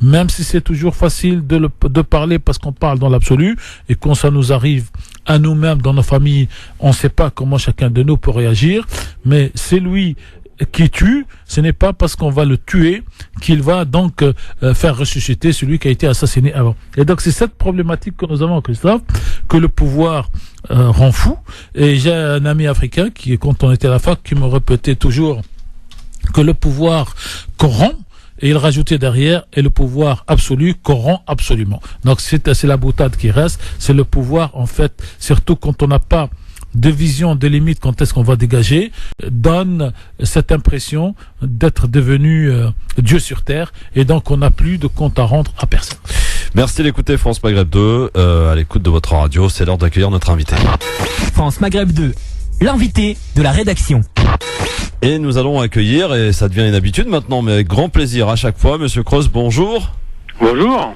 même si c'est toujours facile de parler parce qu'on parle dans l'absolu, et quand ça nous arrive à nous-mêmes dans nos familles, on ne sait pas comment chacun de nous peut réagir, mais c'est lui qui tue, ce n'est pas parce qu'on va le tuer qu'il va donc faire ressusciter celui qui a été assassiné avant. Et donc c'est cette problématique que nous avons, Christophe, que le pouvoir rend fou. Et j'ai un ami africain qui, quand on était à la fac, qui me répétait toujours que le pouvoir corrompt, et il rajoutait derrière, et le pouvoir absolu corrompt absolument. Donc c'est la boutade qui reste, c'est le pouvoir en fait, surtout quand on n'a pas de vision, de limite, quand est-ce qu'on va dégager, donne cette impression d'être devenu Dieu sur terre, et donc on n'a plus de compte à rendre à personne. Merci d'écouter France Maghreb 2, à l'écoute de votre radio, c'est l'heure d'accueillir notre invité. France Maghreb 2, l'invité de la rédaction. Et nous allons accueillir, et ça devient une habitude maintenant, mais avec grand plaisir à chaque fois, Monsieur Cross, bonjour. Bonjour.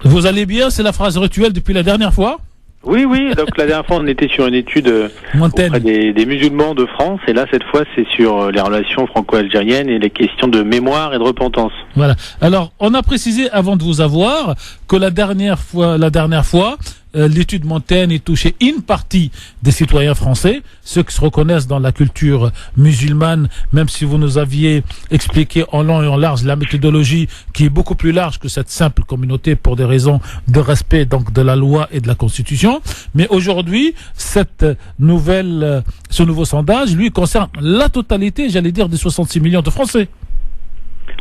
Vous allez bien, c'est la phrase rituelle depuis la dernière fois? Oui, donc la dernière fois on était sur une étude auprès des musulmans de France, et là cette fois c'est sur les relations franco-algériennes et les questions de mémoire et de repentance. Voilà. Alors on a précisé avant de vous avoir que la dernière fois, l'étude Montaigne touchait une partie des citoyens français, ceux qui se reconnaissent dans la culture musulmane, même si vous nous aviez expliqué en long et en large la méthodologie qui est beaucoup plus large que cette simple communauté pour des raisons de respect donc de la loi et de la Constitution. Mais aujourd'hui, ce nouveau sondage, lui, concerne la totalité, j'allais dire, des 66 millions de Français.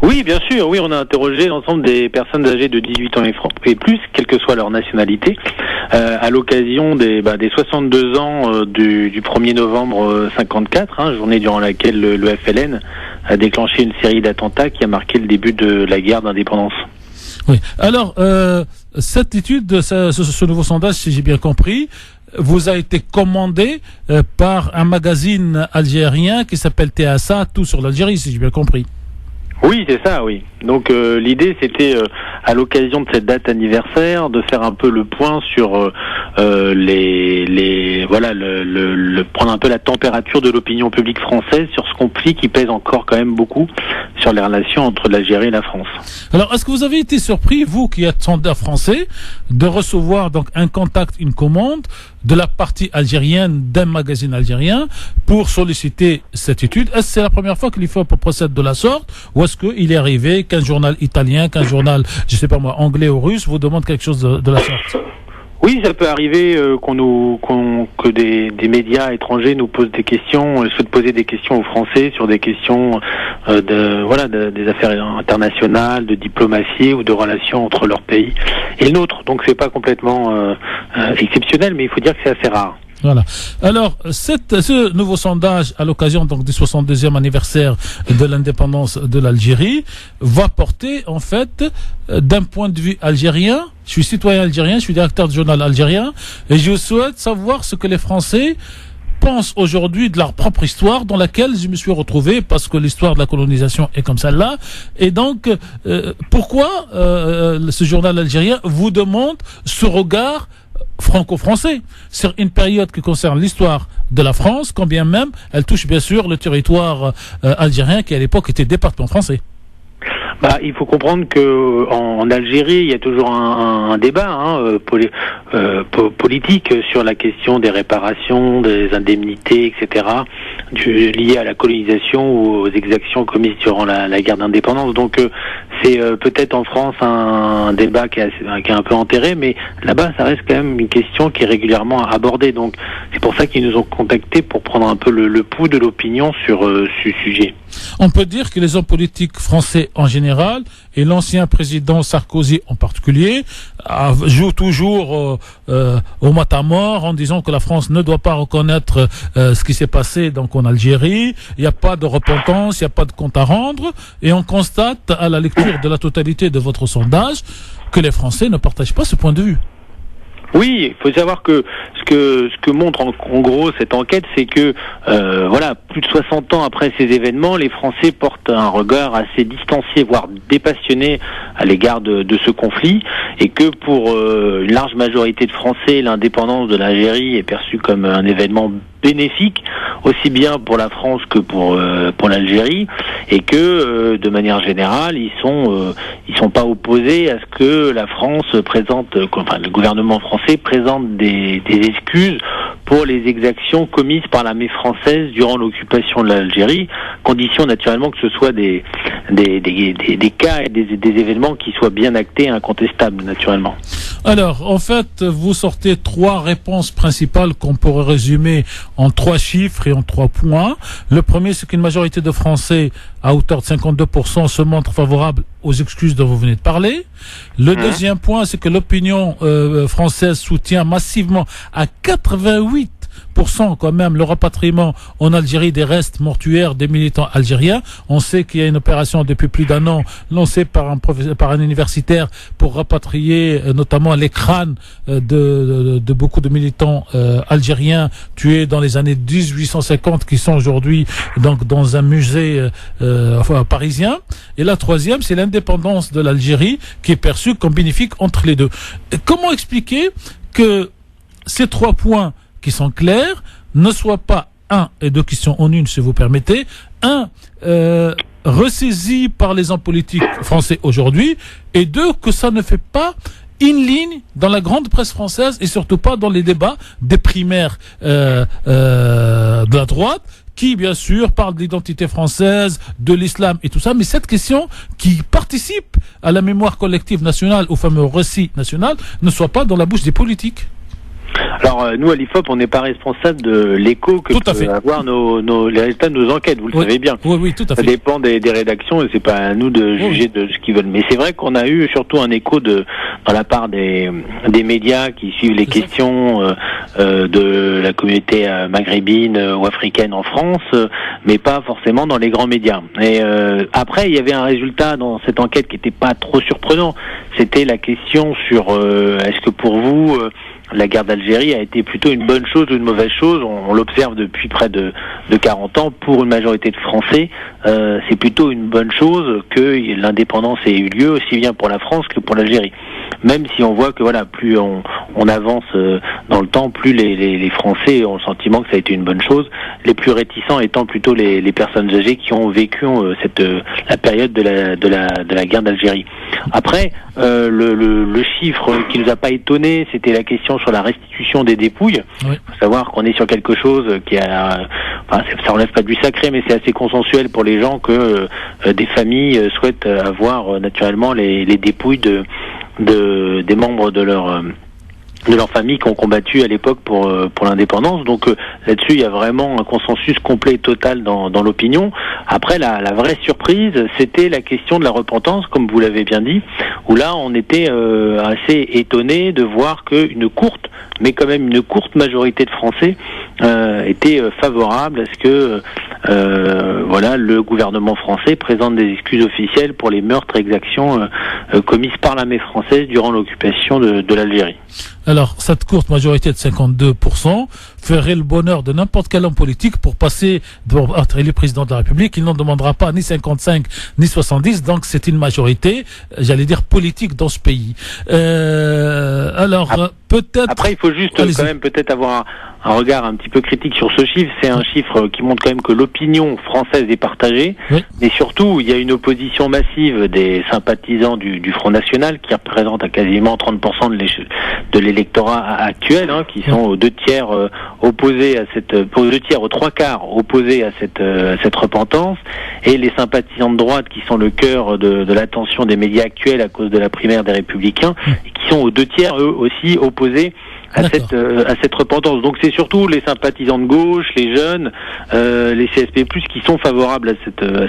Oui, bien sûr, oui, on a interrogé l'ensemble des personnes âgées de 18 ans et plus, quelle que soit leur nationalité, à l'occasion des 62 ans du 1er novembre 54, journée durant laquelle le FLN a déclenché une série d'attentats qui a marqué le début de la guerre d'indépendance. Oui, alors, cette étude, ce nouveau sondage, si j'ai bien compris, vous a été commandé par un magazine algérien qui s'appelle TSA, tout sur l'Algérie, si j'ai bien compris. Oui, c'est ça, oui. Donc l'idée, c'était à l'occasion de cette date anniversaire de faire un peu le point sur prendre un peu la température de l'opinion publique française sur ce conflit qui pèse encore quand même beaucoup sur les relations entre l'Algérie et la France. Alors, est-ce que vous avez été surpris, vous qui êtes sondeur français, de recevoir donc un contact, une commande de la partie algérienne d'un magazine algérien pour solliciter cette étude? Est-ce que c'est la première fois qu'il faut procéder de la sorte, ou est-ce qu'il est arrivé qu'un journal italien, qu'un journal, je sais pas moi, anglais ou russe vous demande quelque chose de la sorte? Oui, ça peut arriver que des médias étrangers nous posent des questions, souhaitent poser des questions aux Français sur des questions des affaires internationales, de diplomatie ou de relations entre leur pays et le nôtre. Donc c'est pas complètement exceptionnel, mais il faut dire que c'est assez rare. Voilà. Alors, ce nouveau sondage, à l'occasion donc du 62e anniversaire de l'indépendance de l'Algérie, va porter, en fait, d'un point de vue algérien. Je suis citoyen algérien, je suis directeur du journal algérien, et je souhaite savoir ce que les Français pensent aujourd'hui de leur propre histoire dans laquelle je me suis retrouvé, parce que l'histoire de la colonisation est comme celle-là. Et donc, pourquoi ce journal algérien vous demande ce regard franco-français sur une période qui concerne l'histoire de la France, quand bien même elle touche bien sûr le territoire algérien qui à l'époque était département français? Il faut comprendre que en Algérie, il y a toujours un débat politique sur la question des réparations, des indemnités, etc., liées à la colonisation ou aux exactions commises durant la guerre d'indépendance. Donc c'est peut-être en France un débat qui est un peu enterré, mais là-bas, ça reste quand même une question qui est régulièrement abordée. Donc c'est pour ça qu'ils nous ont contactés pour prendre un peu le pouls de l'opinion sur ce sujet. On peut dire que les hommes politiques français en général et l'ancien président Sarkozy en particulier jouent toujours au matamor en disant que la France ne doit pas reconnaître ce qui s'est passé donc en Algérie. Il n'y a pas de repentance, il n'y a pas de compte à rendre, et on constate à la lecture de la totalité de votre sondage que les Français ne partagent pas ce point de vue. Oui, il faut savoir que ce que montre en gros cette enquête, c'est que plus de 60 ans après ces événements, les Français portent un regard assez distancié, voire dépassionné à l'égard de ce conflit, et que pour une large majorité de Français, l'indépendance de l'Algérie est perçue comme un événement bénéfique, aussi bien pour la France que pour l'Algérie, et que de manière générale, ils sont pas opposés à ce que la France présente, le gouvernement français présente des excuses pour les exactions commises par l'armée française durant l'occupation de l'Algérie, condition naturellement que ce soit des cas et des événements qui soient bien actés et incontestables naturellement. Alors, en fait, vous sortez 3 réponses principales qu'on pourrait résumer en 3 chiffres et en 3 points. Le premier, c'est qu'une majorité de Français, à hauteur de 52%, se montrent favorables aux excuses dont vous venez de parler. Le deuxième point, c'est que l'opinion française soutient massivement à 88% quand même le rapatriement en Algérie des restes mortuaires des militants algériens. On sait qu'il y a une opération depuis plus d'1 an lancée par un universitaire pour rapatrier notamment les crânes de beaucoup de militants algériens tués dans les années 1850 qui sont aujourd'hui donc dans un musée parisien. Et la troisième, c'est l'indépendance de l'Algérie qui est perçue comme bénéfique entre les deux. Comment expliquer que ces 3 points qui sont clairs ne soient pas, et 2 questions en une si vous permettez, ressaisis par les hommes politiques français aujourd'hui, et 2, que ça ne fait pas une ligne dans la grande presse française et surtout pas dans les débats des primaires de la droite, qui bien sûr parle de l'identité française, de l'islam et tout ça, mais cette question qui participe à la mémoire collective nationale, au fameux récit national, ne soit pas dans la bouche des politiques. Alors nous à l'IFOP, on n'est pas responsable de l'écho que peuvent avoir les résultats de nos enquêtes, vous le savez bien. Oui, tout à fait. Ça dépend des rédactions et c'est pas à nous de juger de ce qu'ils veulent. Mais c'est vrai qu'on a eu surtout un écho dans la part des médias qui suivent les questions de la communauté maghrébine ou africaine en France, mais pas forcément dans les grands médias. Et après, il y avait un résultat dans cette enquête qui n'était pas trop surprenant. C'était la question sur est-ce que pour vous la guerre d'Algérie a été plutôt une bonne chose ou une mauvaise chose. On l'observe depuis près de 40 ans. Pour une majorité de Français, c'est plutôt une bonne chose que l'indépendance ait eu lieu, aussi bien pour la France que pour l'Algérie. Même si on voit que plus on avance dans le temps, plus les Français ont le sentiment que ça a été une bonne chose. Les plus réticents étant plutôt les personnes âgées qui ont vécu la période de la guerre d'Algérie. Après, le chiffre qui nous a pas étonné, c'était la question sur la restitution des dépouilles. Oui. Faut savoir qu'on est sur quelque chose qui ça relève pas du sacré, mais c'est assez consensuel pour les gens que des familles souhaitent avoir naturellement les dépouilles des membres de leur famille qui ont combattu à l'époque pour l'indépendance. Donc là-dessus, il y a vraiment un consensus complet et total dans l'opinion. Après, la vraie surprise, c'était la question de la repentance, comme vous l'avez bien dit, où là, on était assez étonné de voir qu'une courte, mais quand même une courte majorité de Français était favorable à ce que le gouvernement français présente des excuses officielles pour les meurtres et exactions commises par l'armée française durant l'occupation de l'Algérie. Alors, cette courte majorité de 52% ferait le bonheur de n'importe quel homme politique pour être élu président de la République. Il n'en demandera pas ni 55 ni 70, donc c'est une majorité, j'allais dire, politique dans ce pays. Peut-être... Après, il faut juste quand même peut-être avoir regard un petit peu critique sur ce chiffre, c'est un chiffre qui montre quand même que l'opinion française est partagée, mais surtout il y a une opposition massive des sympathisants du Front National qui représente à quasiment 30% de l'électorat actuel, qui sont aux 2 tiers opposés à aux 2 tiers aux 3 quarts opposés à cette repentance, et les sympathisants de droite qui sont le cœur de l'attention des médias actuels à cause de la primaire des Républicains, et qui sont aux 2 tiers eux aussi opposés à cette repentance. Donc c'est surtout les sympathisants de gauche, les jeunes, les CSP+, qui sont favorables à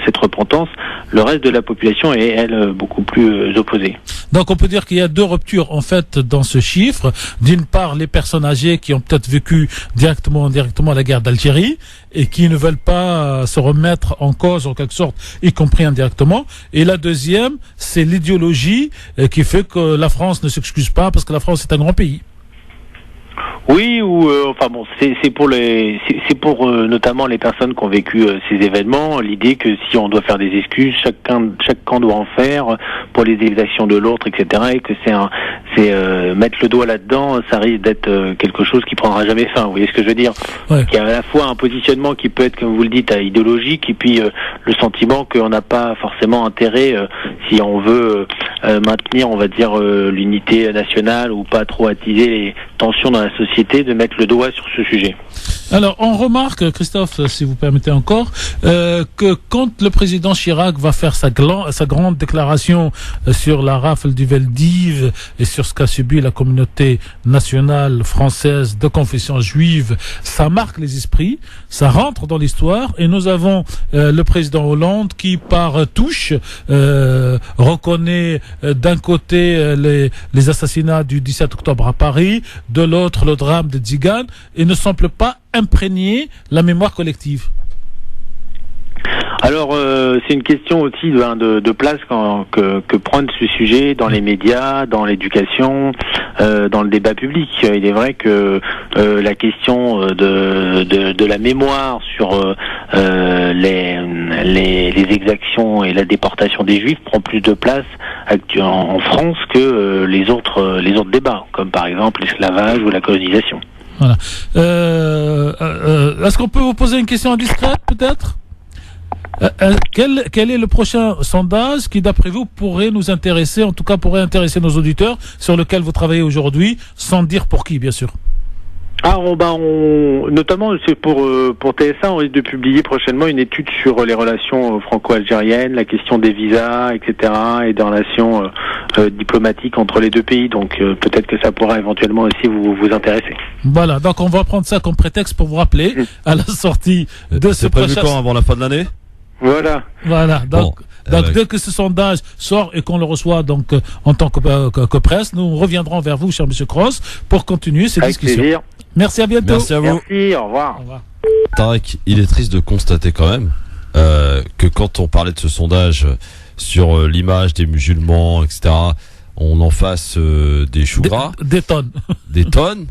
cette repentance. Le reste de la population est, elle, beaucoup plus opposée. Donc on peut dire qu'il y a 2 ruptures en fait dans ce chiffre. D'une part, les personnes âgées qui ont peut-être vécu directement ou indirectement la guerre d'Algérie et qui ne veulent pas se remettre en cause en quelque sorte, y compris indirectement. Et la deuxième, c'est l'idéologie qui fait que la France ne s'excuse pas parce que la France est un grand pays. Oui, c'est pour notamment les personnes qui ont vécu ces événements, l'idée que si on doit faire des excuses, chaque camp doit en faire pour les exactions de l'autre, etc. Et que c'est mettre le doigt là-dedans, ça risque d'être quelque chose qui prendra jamais fin. Vous voyez ce que je veux dire? Il y a à la fois un positionnement qui peut être, comme vous le dites, idéologique, et puis le sentiment qu'on n'a pas forcément intérêt, si on veut maintenir, on va dire, l'unité nationale ou pas trop attiser les tensions dans la société, de mettre le doigt sur ce sujet. Alors, on remarque, Christophe, si vous permettez encore, que quand le président Chirac va faire sa grande déclaration sur la rafle du Veldiv et sur ce qu'a subi la communauté nationale française de confession juive, ça marque les esprits, ça rentre dans l'histoire, et nous avons le président Hollande qui, par touche, reconnaît d'un côté les assassinats du 17 octobre à Paris, de l'autre le drame de Dzigan, et ne semble pas imprégner la mémoire collective. Alors, c'est une question aussi de place que prend ce sujet dans les médias, dans l'éducation, dans le débat public. Il est vrai que la question de la mémoire sur les exactions et la déportation des Juifs prend plus de place en France que les autres débats, comme par exemple l'esclavage ou la colonisation. Voilà. Est-ce qu'on peut vous poser une question indiscrète, peut-être? Quel est le prochain sondage qui, d'après vous, pourrait nous intéresser, en tout cas pourrait intéresser nos auditeurs, sur lequel vous travaillez aujourd'hui, sans dire pour qui, bien sûr? Notamment, c'est pour TF1, on risque de publier prochainement une étude sur les relations franco-algériennes, la question des visas, etc., et des relations diplomatiques entre les 2 pays. Donc peut-être que ça pourra éventuellement aussi vous intéresser. Voilà, donc on va prendre ça comme prétexte pour vous rappeler à la sortie de ce prochain... C'est prévu quand, avant la fin de l'année? Voilà. Donc dès que ce sondage sort et qu'on le reçoit donc en tant que presse, nous reviendrons vers vous, cher Monsieur Cross, pour continuer ces discussions. Plaisir. Merci, à bientôt. Merci à vous. Merci, au revoir. Tarek, il est triste de constater quand même que quand on parlait de ce sondage sur l'image des musulmans, etc., on en fasse des choux gras. Des tonnes. Des tonnes.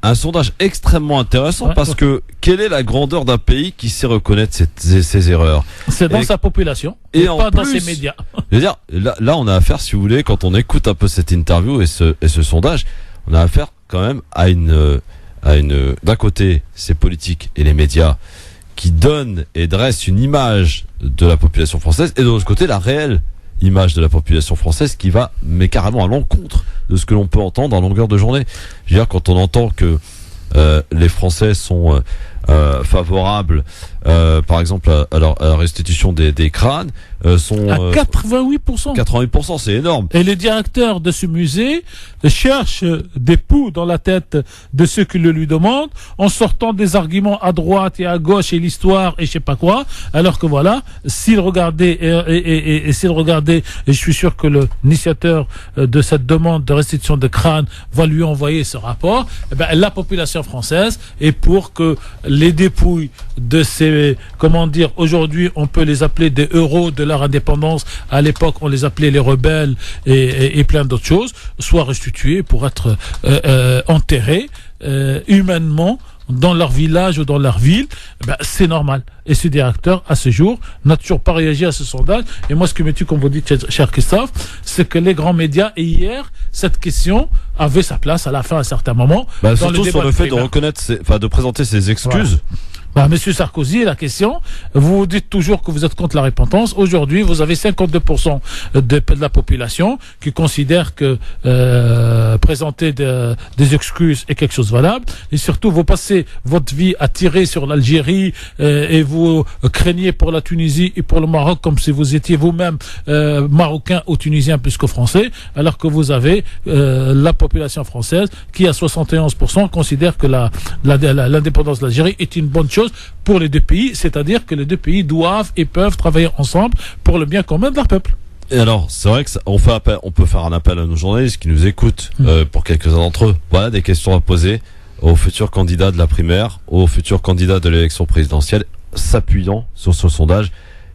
Un sondage extrêmement intéressant parce que quelle est la grandeur d'un pays qui sait reconnaître ses erreurs? C'est dans sa population et pas dans ses médias. Je veux dire, là, on a affaire, si vous voulez, quand on écoute un peu cette interview et ce sondage, on a affaire quand même à une d'un côté, ces politiques et les médias qui donnent et dressent une image de la population française, et de l'autre côté, la réelle image de la population française qui va, mais carrément à l'encontre de ce que l'on peut entendre à longueur de journée. Je veux dire, quand on entend que les Français sont favorables, par exemple, à la restitution des crânes, sont à 88%. 88%, c'est énorme. Et le directeur de ce musée cherche des poux dans la tête de ceux qui le lui demandent, en sortant des arguments à droite et à gauche et l'histoire et je sais pas quoi, alors que voilà, s'il regardait et je suis sûr que l'initiateur de cette demande de restitution de crâne va lui envoyer ce rapport, la population française est pour que les dépouilles de ces, aujourd'hui on peut les appeler des héros de leur indépendance, à l'époque on les appelait les rebelles et plein d'autres choses, soient restitués pour être enterrés humainement dans leur village ou dans leur ville, c'est normal. Et ce directeur, à ce jour, n'a toujours pas réagi à ce sondage. Et moi, ce que me tue, comme vous dites, cher Christophe, c'est que les grands médias, et hier, cette question avait sa place à la fin, à un certain moment. Surtout sur le fait de reconnaître, de présenter ses excuses. Voilà. Monsieur Sarkozy, la question, vous dites toujours que vous êtes contre la repentance. Aujourd'hui, vous avez 52% de la population qui considère que présenter des excuses est quelque chose de valable. Et surtout, vous passez votre vie à tirer sur l'Algérie et vous craignez pour la Tunisie et pour le Maroc comme si vous étiez vous-même marocain ou tunisien plus que français, alors que vous avez la population française qui, à 71%, considère que l'indépendance de l'Algérie est une bonne chose pour les deux pays, c'est-à-dire que les deux pays doivent et peuvent travailler ensemble pour le bien commun de leur peuple. Et alors, c'est vrai que on peut faire un appel à nos journalistes qui nous écoutent, pour quelques-uns d'entre eux. Voilà des questions à poser aux futurs candidats de la primaire, aux futurs candidats de l'élection présidentielle, s'appuyant sur ce sondage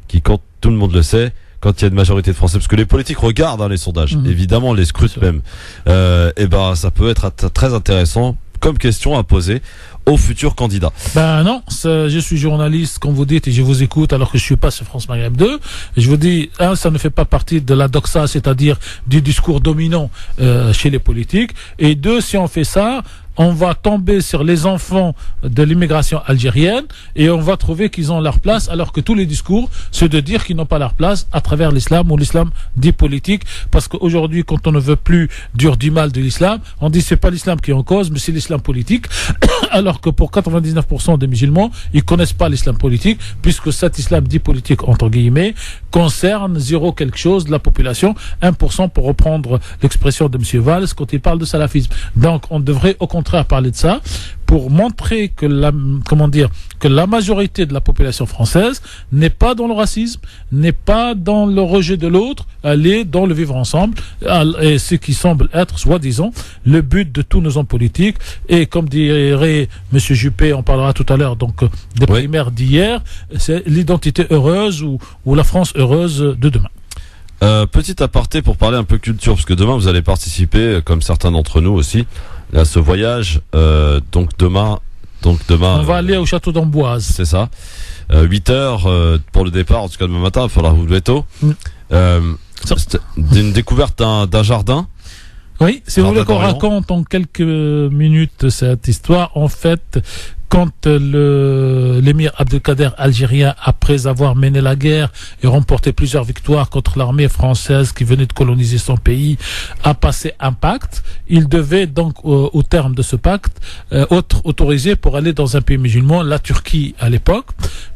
qui, quand tout le monde le sait, quand il y a une majorité de Français, parce que les politiques regardent les sondages, évidemment, les scrutent même. Ça peut être très intéressant comme question à poser aux futurs candidats. Non, je suis journaliste, comme vous dites, et je vous écoute alors que je suis pas sur France Maghreb 2. Je vous dis, ça ne fait pas partie de la doxa, c'est-à-dire du discours dominant chez les politiques. Et deux, si on fait ça, on va tomber sur les enfants de l'immigration algérienne et on va trouver qu'ils ont leur place, alors que tous les discours, c'est de dire qu'ils n'ont pas leur place à travers l'islam ou l'islam dit politique. Parce qu'aujourd'hui, quand on ne veut plus dire du mal de l'islam, on dit c'est pas l'islam qui est en cause, mais c'est l'islam politique. Alors que pour 99% des musulmans, ils connaissent pas l'islam politique, puisque cet islam dit politique, entre guillemets, concerne 0 quelque chose de la population, 1% pour reprendre l'expression de M. Valls quand il parle de salafisme. Donc, on devrait au contraire parler de ça pour montrer que la majorité de la population française n'est pas dans le racisme, n'est pas dans le rejet de l'autre, elle est dans le vivre ensemble, et ce qui semble être, soi-disant, le but de tous nos hommes politiques. Et comme dirait M. Juppé, on parlera tout à l'heure donc des primaires d'hier, c'est l'identité heureuse ou la France heureuse de demain. Petit aparté pour parler un peu culture, parce que demain vous allez participer, comme certains d'entre nous aussi, à ce voyage. Donc demain, on va aller au château d'Amboise. C'est ça. 8h pour le départ, en tout cas demain matin, il faudra vous lever tôt. Une découverte d'un jardin. Oui, si vous voulez qu'on raconte en quelques minutes cette histoire, en fait, quand l'émir Abdelkader algérien, après avoir mené la guerre et remporté plusieurs victoires contre l'armée française qui venait de coloniser son pays, a passé un pacte, il devait donc, au terme de ce pacte, être autorisé pour aller dans un pays musulman, la Turquie à l'époque.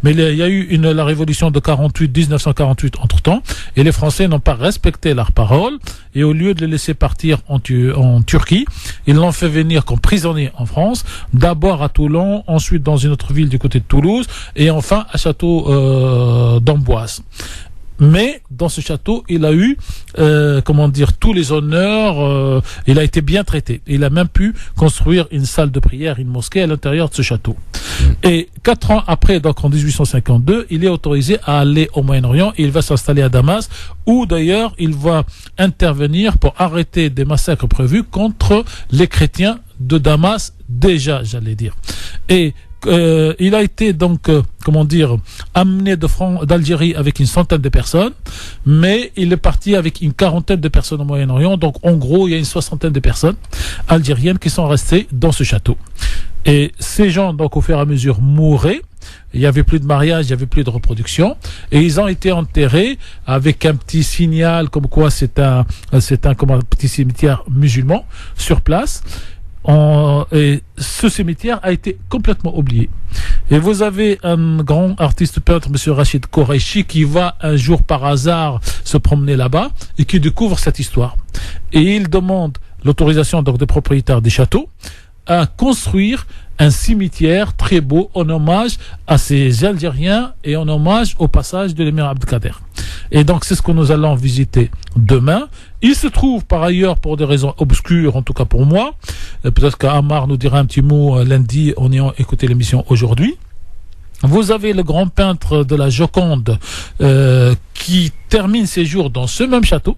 Mais il y a eu la révolution de 1948 entre-temps, et les Français n'ont pas respecté leur parole, et au lieu de les laisser partir en Turquie, ils l'ont fait venir comme prisonnier en France, d'abord à Toulon, ensuite dans une autre ville du côté de Toulouse, et enfin à château d'Amboise. Mais dans ce château, il a eu, tous les honneurs. Il a été bien traité. Il a même pu construire une salle de prière, une mosquée à l'intérieur de ce château. Et 4 ans après, donc en 1852, il est autorisé à aller au Moyen-Orient. Il va s'installer à Damas, où d'ailleurs il va intervenir pour arrêter des massacres prévus contre les chrétiens de Damas, déjà, j'allais dire. Et il a été donc, amené d'Algérie avec une centaine de personnes, mais il est parti avec une quarantaine de personnes au Moyen-Orient. Donc, en gros, il y a une 60aine de personnes algériennes qui sont restées dans ce château. Et ces gens, donc, au fur et à mesure, mouraient. Il n'y avait plus de mariage, il n'y avait plus de reproduction. Et ils ont été enterrés avec un petit signal, comme quoi c'est un petit cimetière musulman sur place. Et ce cimetière a été complètement oublié. Et vous avez un grand artiste peintre, M. Rachid Koreichi, qui va un jour par hasard se promener là-bas et qui découvre cette histoire. Et il demande l'autorisation donc des propriétaires des châteaux à construire un cimetière très beau en hommage à ces Algériens et en hommage au passage de l'émir Abdelkader. Et donc c'est ce que nous allons visiter demain. Il se trouve par ailleurs, pour des raisons obscures, en tout cas pour moi, peut-être qu'Amar nous dira un petit mot lundi en ayant écouté l'émission aujourd'hui, vous avez le grand peintre de la Joconde qui termine ses jours dans ce même château,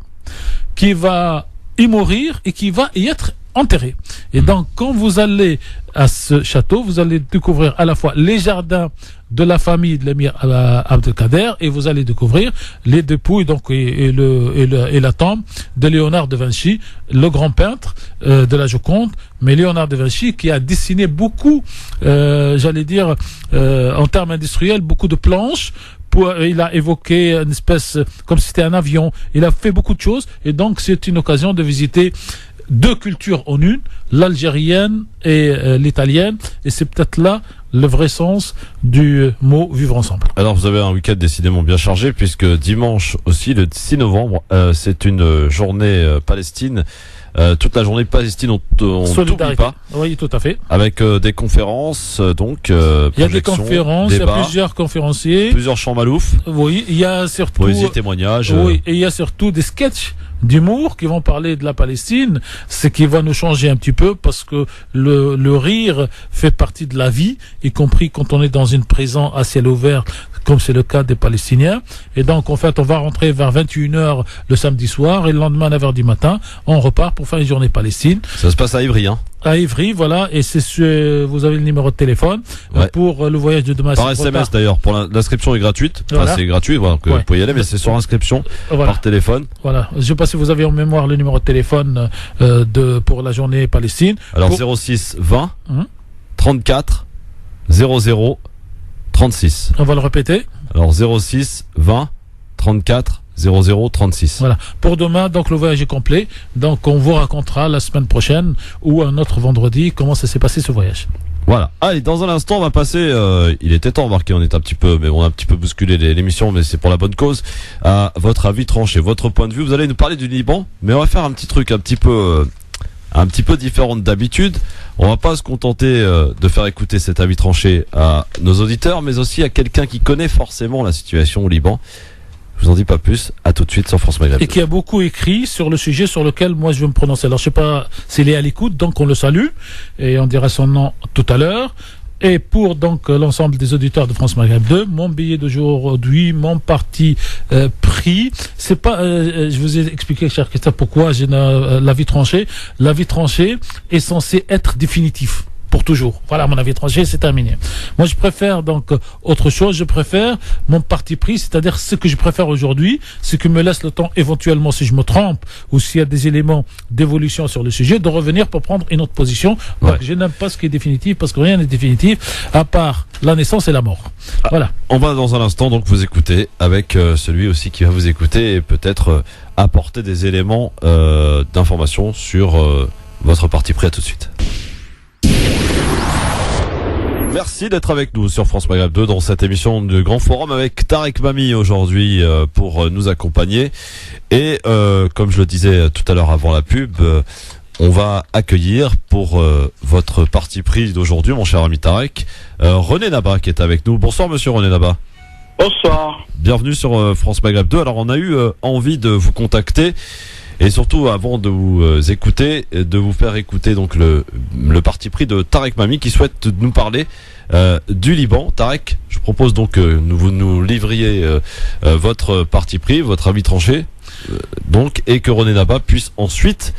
qui va y mourir et qui va y être enterré. Et donc, quand vous allez à ce château, vous allez découvrir à la fois les jardins de la famille de l'émir Abdelkader et vous allez découvrir les dépouilles donc et la tombe de Léonard de Vinci, le grand peintre de la Joconde, mais Léonard de Vinci qui a dessiné beaucoup, en termes industriels, beaucoup de planches. Il a évoqué une espèce, comme si c'était un avion. Il a fait beaucoup de choses et donc c'est une occasion de visiter deux cultures en une, l'algérienne et l'italienne, et c'est peut-être là le vrai sens du mot vivre ensemble. Alors vous avez un week-end décidément bien chargé puisque dimanche aussi, le 6 novembre, c'est une journée Palestine. Toute la journée Palestine, on t'oublie pas. Oui, tout à fait. Avec des conférences, donc il y a des conférences, débats, il y a plusieurs conférenciers, plusieurs chants malouf. Oui, il y a surtout poésie, témoignages. Oui, et il y a surtout des sketchs d'humour qui vont parler de la Palestine, ce qui va nous changer un petit peu parce que le rire fait partie de la vie, y compris quand on est dans une prison à ciel ouvert, comme c'est le cas des Palestiniens. Et donc, en fait, on va rentrer vers 21h le samedi soir et le lendemain à 9h du matin, on repart pour faire une journée Palestine. Ça se passe à Ivry, hein? À Ivry, voilà, et vous avez le numéro de téléphone pour le voyage de demain. Par SMS d'ailleurs, pour l'inscription est gratuite. Enfin, c'est gratuit, voilà, vous pouvez y aller, mais c'est sur inscription par téléphone. Voilà, je sais pas si vous avez en mémoire le numéro de téléphone pour la journée Palestine. Alors 06 20 34 00 36. On va le répéter. Alors 06 20 34 0036. Voilà. Pour demain, donc le voyage est complet. Donc on vous racontera la semaine prochaine ou un autre vendredi comment ça s'est passé ce voyage. Voilà. Allez, dans un instant, on va passer. Il était temps, remarquez, on a un petit peu bousculé l'émission, mais c'est pour la bonne cause. À votre avis tranché, votre point de vue. Vous allez nous parler du Liban, mais on va faire un petit truc un petit peu différent d'habitude. On va pas se contenter de faire écouter cet avis tranché à nos auditeurs, mais aussi à quelqu'un qui connaît forcément la situation au Liban. Je vous en dis pas plus, à tout de suite sur France Maghreb. Et qui a beaucoup écrit sur le sujet sur lequel moi je vais me prononcer. Alors je sais pas s'il est à l'écoute, donc on le salue et on dira son nom tout à l'heure. Et pour donc l'ensemble des auditeurs de France Maghreb 2, mon billet d'aujourd'hui, mon parti pris, c'est pas, je vous ai expliqué, cher Christophe, pourquoi j'ai l'avis tranché. L'avis tranché est censé être définitif. Pour toujours. Voilà, mon avis tranché, c'est terminé. Moi, je préfère donc autre chose. Je préfère mon parti pris, c'est-à-dire ce que je préfère aujourd'hui, ce qui me laisse le temps, éventuellement, si je me trompe ou s'il y a des éléments d'évolution sur le sujet, de revenir pour prendre une autre position. Donc, je n'aime pas ce qui est définitif parce que rien n'est définitif à part la naissance et la mort. Voilà. On va dans un instant donc vous écouter avec celui aussi qui va vous écouter et peut-être apporter des éléments d'information sur votre parti pris. À tout de suite. Merci d'être avec nous sur France Maghreb 2 dans cette émission du Grand Forum avec Tarek Mami aujourd'hui pour nous accompagner. Et comme je le disais tout à l'heure avant la pub, on va accueillir pour votre parti pris d'aujourd'hui, mon cher ami Tarek, René Naba qui est avec nous. Bonsoir monsieur René Naba. Bonsoir. Bienvenue sur France Maghreb 2. Alors on a eu envie de vous contacter. Et surtout, avant de vous écouter, de vous faire écouter donc le parti pris de Tarek Mami qui souhaite nous parler du Liban. Tarek, je propose donc que vous nous livriez votre parti pris, votre avis tranché, donc, et que René Naba puisse ensuite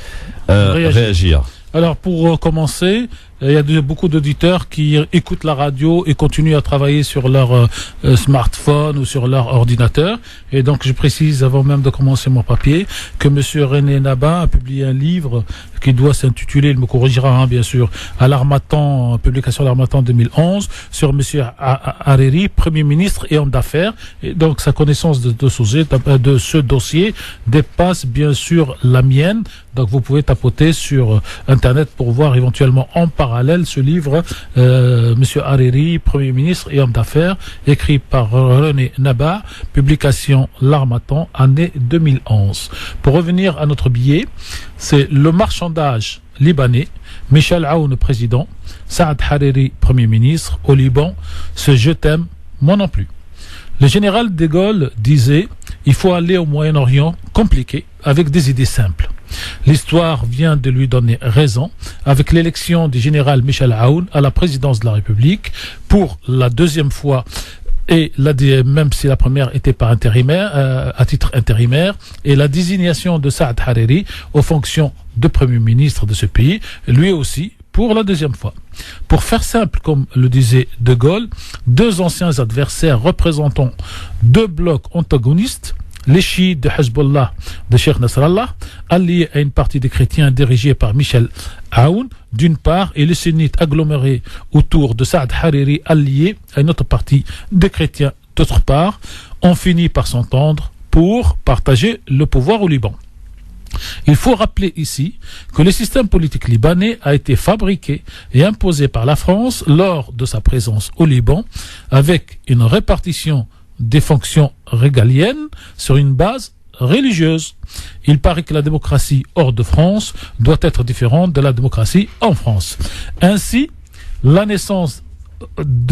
réagir. Alors pour commencer, il y a beaucoup d'auditeurs qui écoutent la radio et continuent à travailler sur leur smartphone ou sur leur ordinateur. Et donc je précise avant même de commencer mon papier que monsieur René Naba a publié un livre qui doit s'intituler, il me corrigera bien sûr, à l'Harmattan, publication à l'Harmattan 2011, sur monsieur Hariri, Premier ministre et homme d'affaires. Et donc sa connaissance de ce dossier dépasse bien sûr la mienne. Donc vous pouvez tapoter sur Internet pour voir éventuellement en parallèle ce livre, monsieur Hariri, Premier ministre et homme d'affaires, écrit par René Naba, publication l'Harmattan, année 2011. Pour revenir à notre billet, c'est le marchandage libanais, Michel Aoun, président, Saad Hariri, Premier ministre, au Liban, ce je t'aime, moi non plus. Le général de Gaulle disait, il faut aller au Moyen-Orient compliqué avec des idées simples. L'histoire vient de lui donner raison avec l'élection du général Michel Aoun à la présidence de la République pour la deuxième fois et même si la première était par intérimaire, à titre intérimaire, et la désignation de Saad Hariri aux fonctions de Premier ministre de ce pays, lui aussi, pour la deuxième fois. Pour faire simple, comme le disait De Gaulle, deux anciens adversaires représentant deux blocs antagonistes, les chiites de Hezbollah de Sheikh Nasrallah, alliés à une partie des chrétiens dirigés par Michel Aoun, d'une part, et les sunnites agglomérés autour de Saad Hariri, alliés à une autre partie des chrétiens, d'autre part, ont fini par s'entendre pour partager le pouvoir au Liban. Il faut rappeler ici que le système politique libanais a été fabriqué et imposé par la France lors de sa présence au Liban, avec une répartition des fonctions régaliennes sur une base religieuse. Il paraît que la démocratie hors de France doit être différente de la démocratie en France. Ainsi, la naissance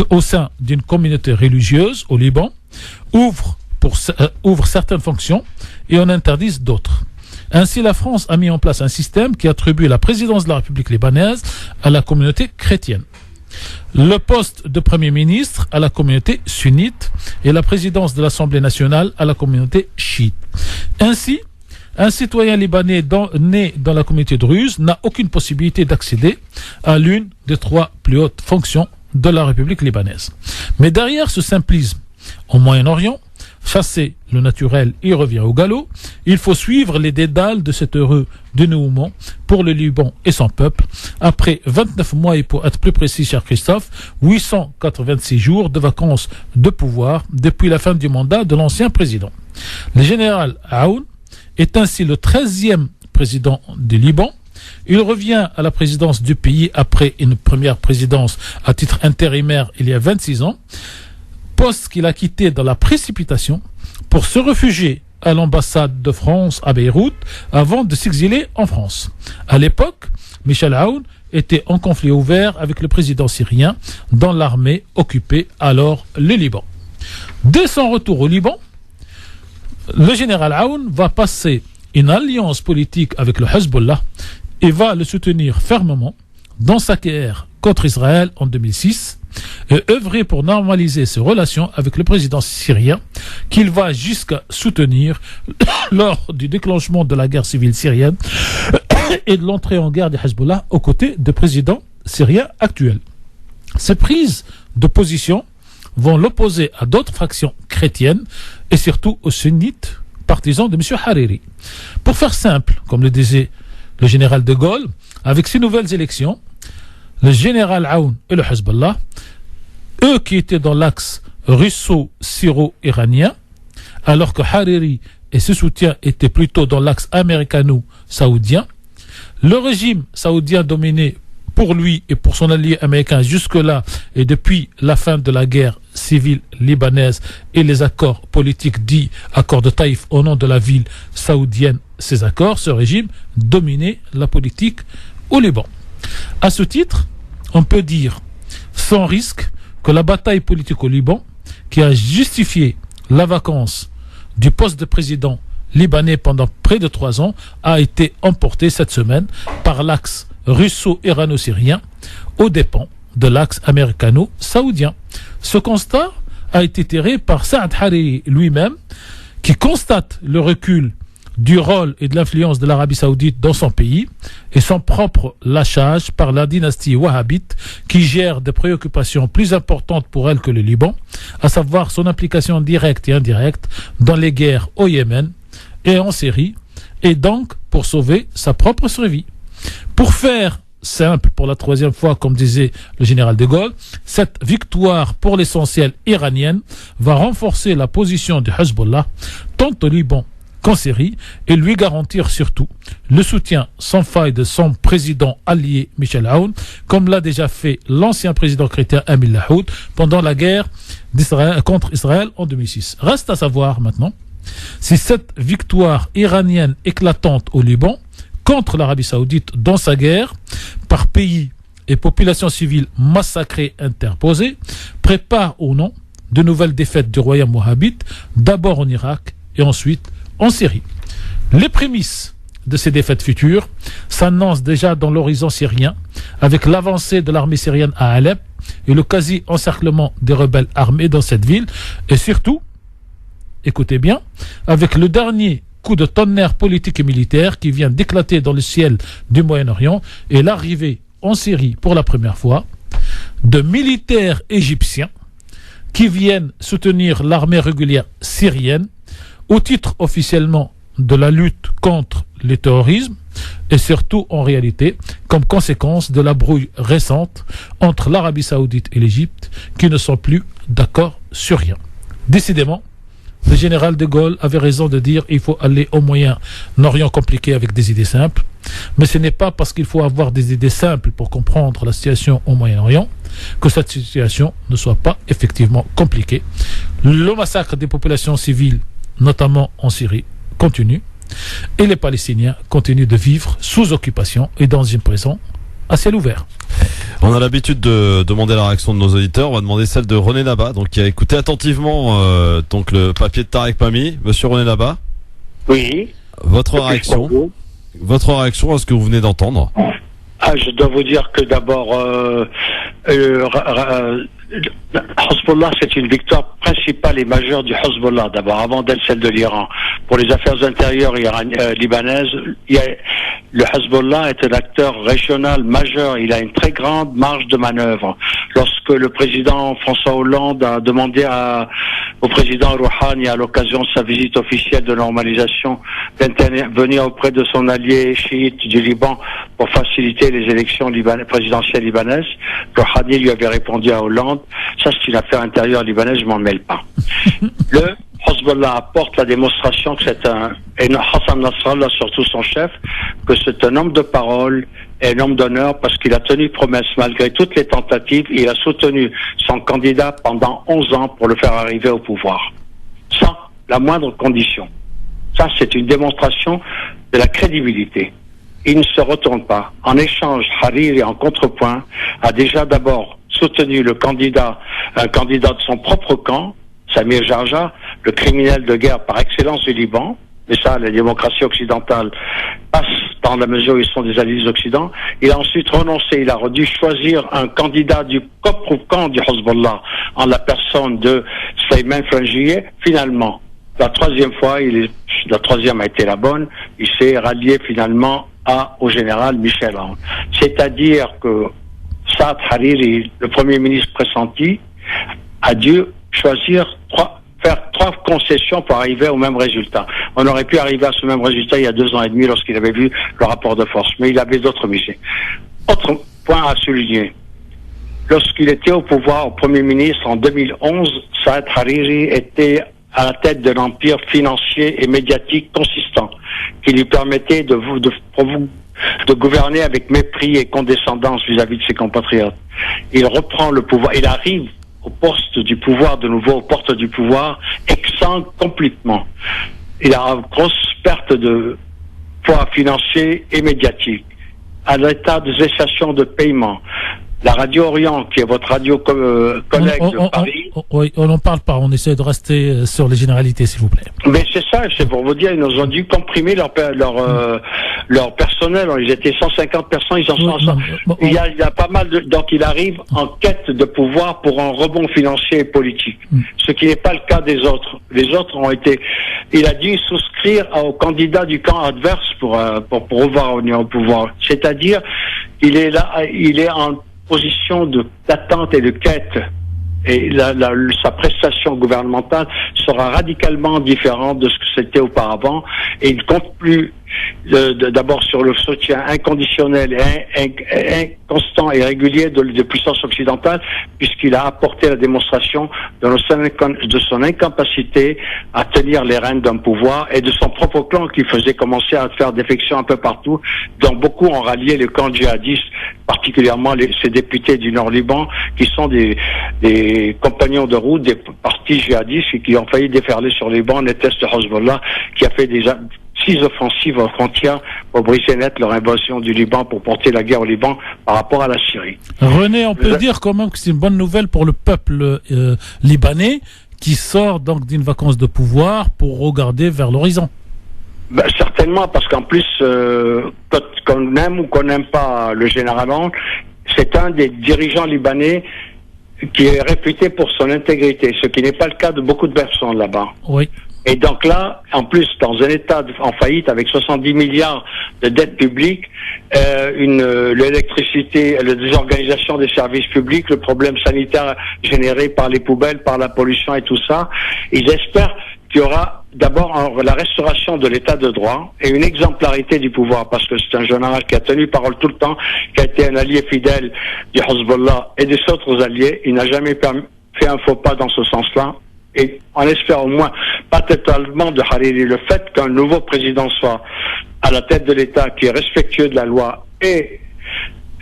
au sein d'une communauté religieuse au Liban ouvre certaines fonctions et en interdit d'autres. Ainsi, la France a mis en place un système qui attribue la présidence de la République libanaise à la communauté chrétienne, le poste de Premier ministre à la communauté sunnite et la présidence de l'Assemblée nationale à la communauté chiite. Ainsi, un citoyen libanais né dans la communauté druze n'a aucune possibilité d'accéder à l'une des trois plus hautes fonctions de la République libanaise. Mais derrière ce simplisme, au Moyen-Orient, chasser le naturel et revient au galop, il faut suivre les dédales de cet heureux dénouement pour le Liban et son peuple, après 29 mois et pour être plus précis, cher Christophe, 886 jours de vacances de pouvoir depuis la fin du mandat de l'ancien président. Le général Aoun est ainsi le 13e président du Liban. Il revient à la présidence du pays après une première présidence à titre intérimaire il y a 26 ans, poste qu'il a quitté dans la précipitation pour se réfugier à l'ambassade de France à Beyrouth avant de s'exiler en France. À l'époque, Michel Aoun était en conflit ouvert avec le président syrien dans l'armée occupée alors le Liban. Dès son retour au Liban, le général Aoun va passer une alliance politique avec le Hezbollah et va le soutenir fermement dans sa guerre contre Israël en 2006 et œuvrer pour normaliser ses relations avec le président syrien qu'il va jusqu'à soutenir lors du déclenchement de la guerre civile syrienne et de l'entrée en guerre du Hezbollah aux côtés du président syrien actuel. Ces prises de position vont l'opposer à d'autres fractions chrétiennes et surtout aux sunnites partisans de M. Hariri. Pour faire simple, comme le disait le général de Gaulle, avec ces nouvelles élections, le général Aoun et le Hezbollah, eux qui étaient dans l'axe russo-syro-iranien, alors que Hariri et ses soutiens étaient plutôt dans l'axe américano-saoudien, le régime saoudien dominé pour lui et pour son allié américain jusque-là et depuis la fin de la guerre civile libanaise et les accords politiques dits accords de Taïf au nom de la ville saoudienne, ces accords, ce régime dominait la politique au Liban. À ce titre, on peut dire sans risque que la bataille politique au Liban, qui a justifié la vacance du poste de président libanais pendant près de 3 ans, a été emportée cette semaine par l'axe russo-irano-syrien aux dépens de l'axe américano-saoudien. Ce constat a été tiré par Saad Hariri lui-même, qui constate le recul du rôle et de l'influence de l'Arabie saoudite dans son pays et son propre lâchage par la dynastie wahhabite qui gère des préoccupations plus importantes pour elle que le Liban, à savoir son implication directe et indirecte dans les guerres au Yémen et en Syrie, et donc pour sauver sa propre survie. Pour faire simple, pour la 3e fois, comme disait le général de Gaulle, cette victoire pour l'essentiel iranienne va renforcer la position du Hezbollah tant au Liban qu'en Syrie et lui garantir surtout le soutien sans faille de son président allié Michel Aoun, comme l'a déjà fait l'ancien président chrétien Emile Lahoud pendant la guerre contre Israël en 2006. Reste à savoir maintenant si cette victoire iranienne éclatante au Liban contre l'Arabie saoudite dans sa guerre, par pays et population civile massacrée interposée, prépare ou non de nouvelles défaites du royaume wahhabite, d'abord en Irak et ensuite en Syrie. Les prémices de ces défaites futures s'annoncent déjà dans l'horizon syrien, avec l'avancée de l'armée syrienne à Alep et le quasi-encerclement des rebelles armés dans cette ville. Et surtout, écoutez bien, avec le dernier coup de tonnerre politique et militaire qui vient d'éclater dans le ciel du Moyen-Orient et l'arrivée en Syrie pour la première fois de militaires égyptiens qui viennent soutenir l'armée régulière syrienne au titre officiellement de la lutte contre le terrorisme et surtout en réalité comme conséquence de la brouille récente entre l'Arabie Saoudite et l'Égypte qui ne sont plus d'accord sur rien. Décidément, le général de Gaulle avait raison de dire qu'il faut aller au Moyen-Orient compliqué avec des idées simples, mais ce n'est pas parce qu'il faut avoir des idées simples pour comprendre la situation au Moyen-Orient que cette situation ne soit pas effectivement compliquée. Le massacre des populations civiles, notamment en Syrie, continue et les Palestiniens continuent de vivre sous occupation et dans une prison à ciel ouvert. On a l'habitude de demander la réaction de nos auditeurs. On va demander celle de René Naba, donc qui a écouté attentivement donc le papier de Tarek Mami. Monsieur René Naba. Oui. Votre réaction à ce que vous venez d'entendre. Je dois vous dire que d'abord, Hezbollah, c'est une victoire principale et majeure du Hezbollah, d'abord, avant d'être celle de l'Iran. Pour les affaires intérieures libanaises, le Hezbollah est un acteur régional majeur. Il a une très grande marge de manœuvre. Lorsque le président François Hollande a demandé au président Rouhani, à l'occasion de sa visite officielle de normalisation, d'intervenir auprès de son allié chiite du Liban pour faciliter les élections présidentielles libanaises, Rouhani lui avait répondu à Hollande: ça c'est une affaire intérieure libanaise, je m'en mêle pas. Le Hezbollah apporte la démonstration que c'est et Hassan Nasrallah, surtout son chef, que c'est un homme de parole et un homme d'honneur parce qu'il a tenu promesse malgré toutes les tentatives. Il a soutenu son candidat pendant 11 ans pour le faire arriver au pouvoir, sans la moindre condition. Ça, c'est une démonstration de la crédibilité. Il ne se retourne pas. En échange, Hariri, en contrepoint, a déjà d'abord soutenu un candidat de son propre camp, Samir Jarja, le criminel de guerre par excellence du Liban. Et ça, les démocraties occidentales passent dans la mesure où ils sont des alliés de l'Occident. Il a ensuite renoncé, il a dû choisir un candidat du propre camp du Hezbollah en la personne de Sleiman Frangieh. Finalement, la troisième fois, la troisième a été la bonne, il s'est rallié finalement au général Michel Aoun. C'est-à-dire que Saad Hariri, le premier ministre pressenti, a dû faire trois concessions pour arriver au même résultat. On aurait pu arriver à ce même résultat il y a 2 ans et demi lorsqu'il avait vu le rapport de force, mais il avait d'autres missions. Autre point à souligner. Lorsqu'il était au pouvoir, au Premier ministre, en 2011, Saad Hariri était à la tête d'un empire financier et médiatique consistant, qui lui permettait de gouverner avec mépris et condescendance vis-à-vis de ses compatriotes. Il reprend le pouvoir, il arrive au poste du pouvoir, de nouveau aux portes du pouvoir, exsangue complètement. Il a une grosse perte de poids financier et médiatique, à l'état de cessation de paiement. La Radio Orient, qui est votre radio collègue de Paris... on n'en parle pas, on essaie de rester sur les généralités, s'il vous plaît. Mais c'est ça, c'est pour vous dire, ils nous ont dû comprimer leur personnel. Ils étaient 150 personnes, ils en sont... Il y a pas mal de... Donc il arrive en quête de pouvoir pour un rebond financier et politique. Ce qui n'est pas le cas des autres. Les autres ont été... Il a dû souscrire au candidat du camp adverse pour revenir au pouvoir. C'est-à-dire, il est là, il est en position d'attente et de quête. Et sa prestation gouvernementale sera radicalement différente de ce que c'était auparavant. Et il ne compte plus d'abord sur le soutien inconditionnel et constant et régulier de puissance occidentale, puisqu'il a apporté la démonstration de son incapacité à tenir les rênes d'un pouvoir et de son propre clan qui faisait commencer à faire défection un peu partout, dont beaucoup ont rallié le camp djihadiste, particulièrement ces députés du Nord-Liban qui sont des compagnons de route des partis djihadistes et qui ont failli déferler sur les bancs net est de Hezbollah, qui a fait déjà 6 offensives aux frontières pour briser net leur invasion du Liban, pour porter la guerre au Liban par rapport à la Syrie. René, on peut dire quand même que c'est une bonne nouvelle pour le peuple libanais qui sort donc d'une vacance de pouvoir pour regarder vers l'horizon. Ben, certainement, parce qu'en plus, qu'on aime ou qu'on n'aime pas le général Aoun, c'est un des dirigeants libanais qui est réputé pour son intégrité, ce qui n'est pas le cas de beaucoup de personnes là-bas. Oui. Et donc là, en plus, dans un État en faillite avec 70 milliards de dettes publiques, l'électricité, la désorganisation des services publics, le problème sanitaire généré par les poubelles, par la pollution et tout ça, ils espèrent qu'il y aura d'abord la restauration de l'état de droit et une exemplarité du pouvoir, parce que c'est un général qui a tenu parole tout le temps, qui a été un allié fidèle du Hezbollah et des autres alliés. Il n'a jamais fait un faux pas dans ce sens-là. Et on espère au moins, pas totalement de Hariri, le fait qu'un nouveau président soit à la tête de l'État, qui est respectueux de la loi et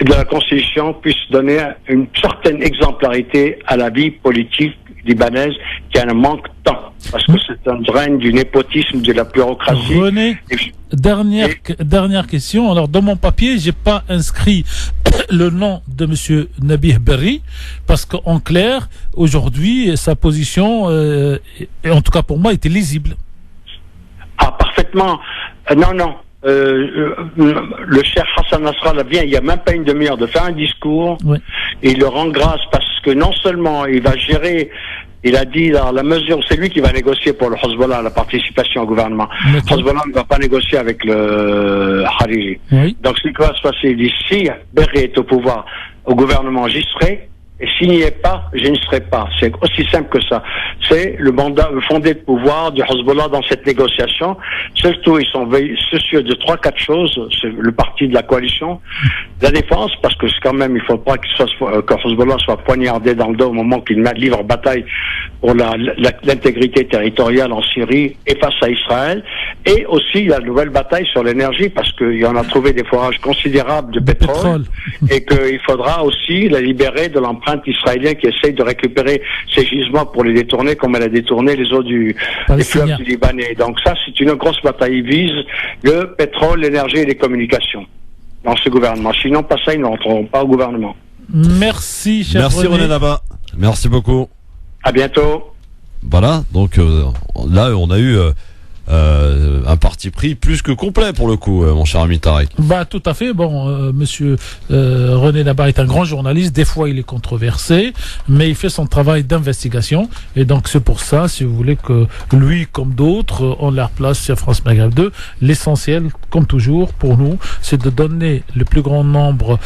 de la Constitution, puisse donner une certaine exemplarité à la vie politique libanaise qui en manque tant. Parce que c'est un règne du népotisme, de la bureaucratie. René, dernière question. Alors, dans mon papier, j'ai pas inscrit le nom de monsieur Nabih Berri, parce qu'en clair, aujourd'hui, sa position, en tout cas pour moi, était lisible. Ah, parfaitement. Non. Le cher Hassan Nasrallah vient, il n'y a même pas une demi-heure, de faire un discours. Oui. Et il le rend grâce parce que non seulement il va gérer, il a dit dans la mesure, c'est lui qui va négocier pour le Hezbollah, la participation au gouvernement. Le Hezbollah ne va pas négocier avec le Hariri. Oui. Donc ce qui va se passer d'ici, Berri est au pouvoir, au gouvernement, j'y serai. Et s'il n'y est pas, je n'y serai pas. C'est aussi simple que ça. C'est le mandat fondé de pouvoir du Hezbollah dans cette négociation. Surtout, ils sont soucieux de 3-4 choses. C'est le parti de la coalition, la défense, parce que c'est quand même, il ne faut pas que Hezbollah soit poignardé dans le dos au moment qu'il livre bataille pour l'intégrité territoriale en Syrie et face à Israël. Et aussi la nouvelle bataille sur l'énergie, parce qu'il y en a trouvé des forages considérables de pétrole. Et qu'il faudra aussi la libérer de l'empreinte israélien qui essaye de récupérer ces gisements pour les détourner comme elle a détourné les eaux des fleuves du Libanais. Donc ça, c'est une grosse bataille. Il vise le pétrole, l'énergie et les communications dans ce gouvernement. Sinon, pas ça, ils ne rentreront pas au gouvernement. Merci, cher Merci René Naba. Merci beaucoup. À bientôt. Voilà, donc là, on a eu un parti pris plus que complet pour le coup, mon cher ami Tarek. Bah tout à fait. Bon, monsieur René Naba est un grand journaliste. Des fois, il est controversé, mais il fait son travail d'investigation. Et donc c'est pour ça, si vous voulez, que lui, comme d'autres, ont leur place sur France Maghreb 2. L'essentiel, comme toujours, pour nous, c'est de donner le plus grand nombre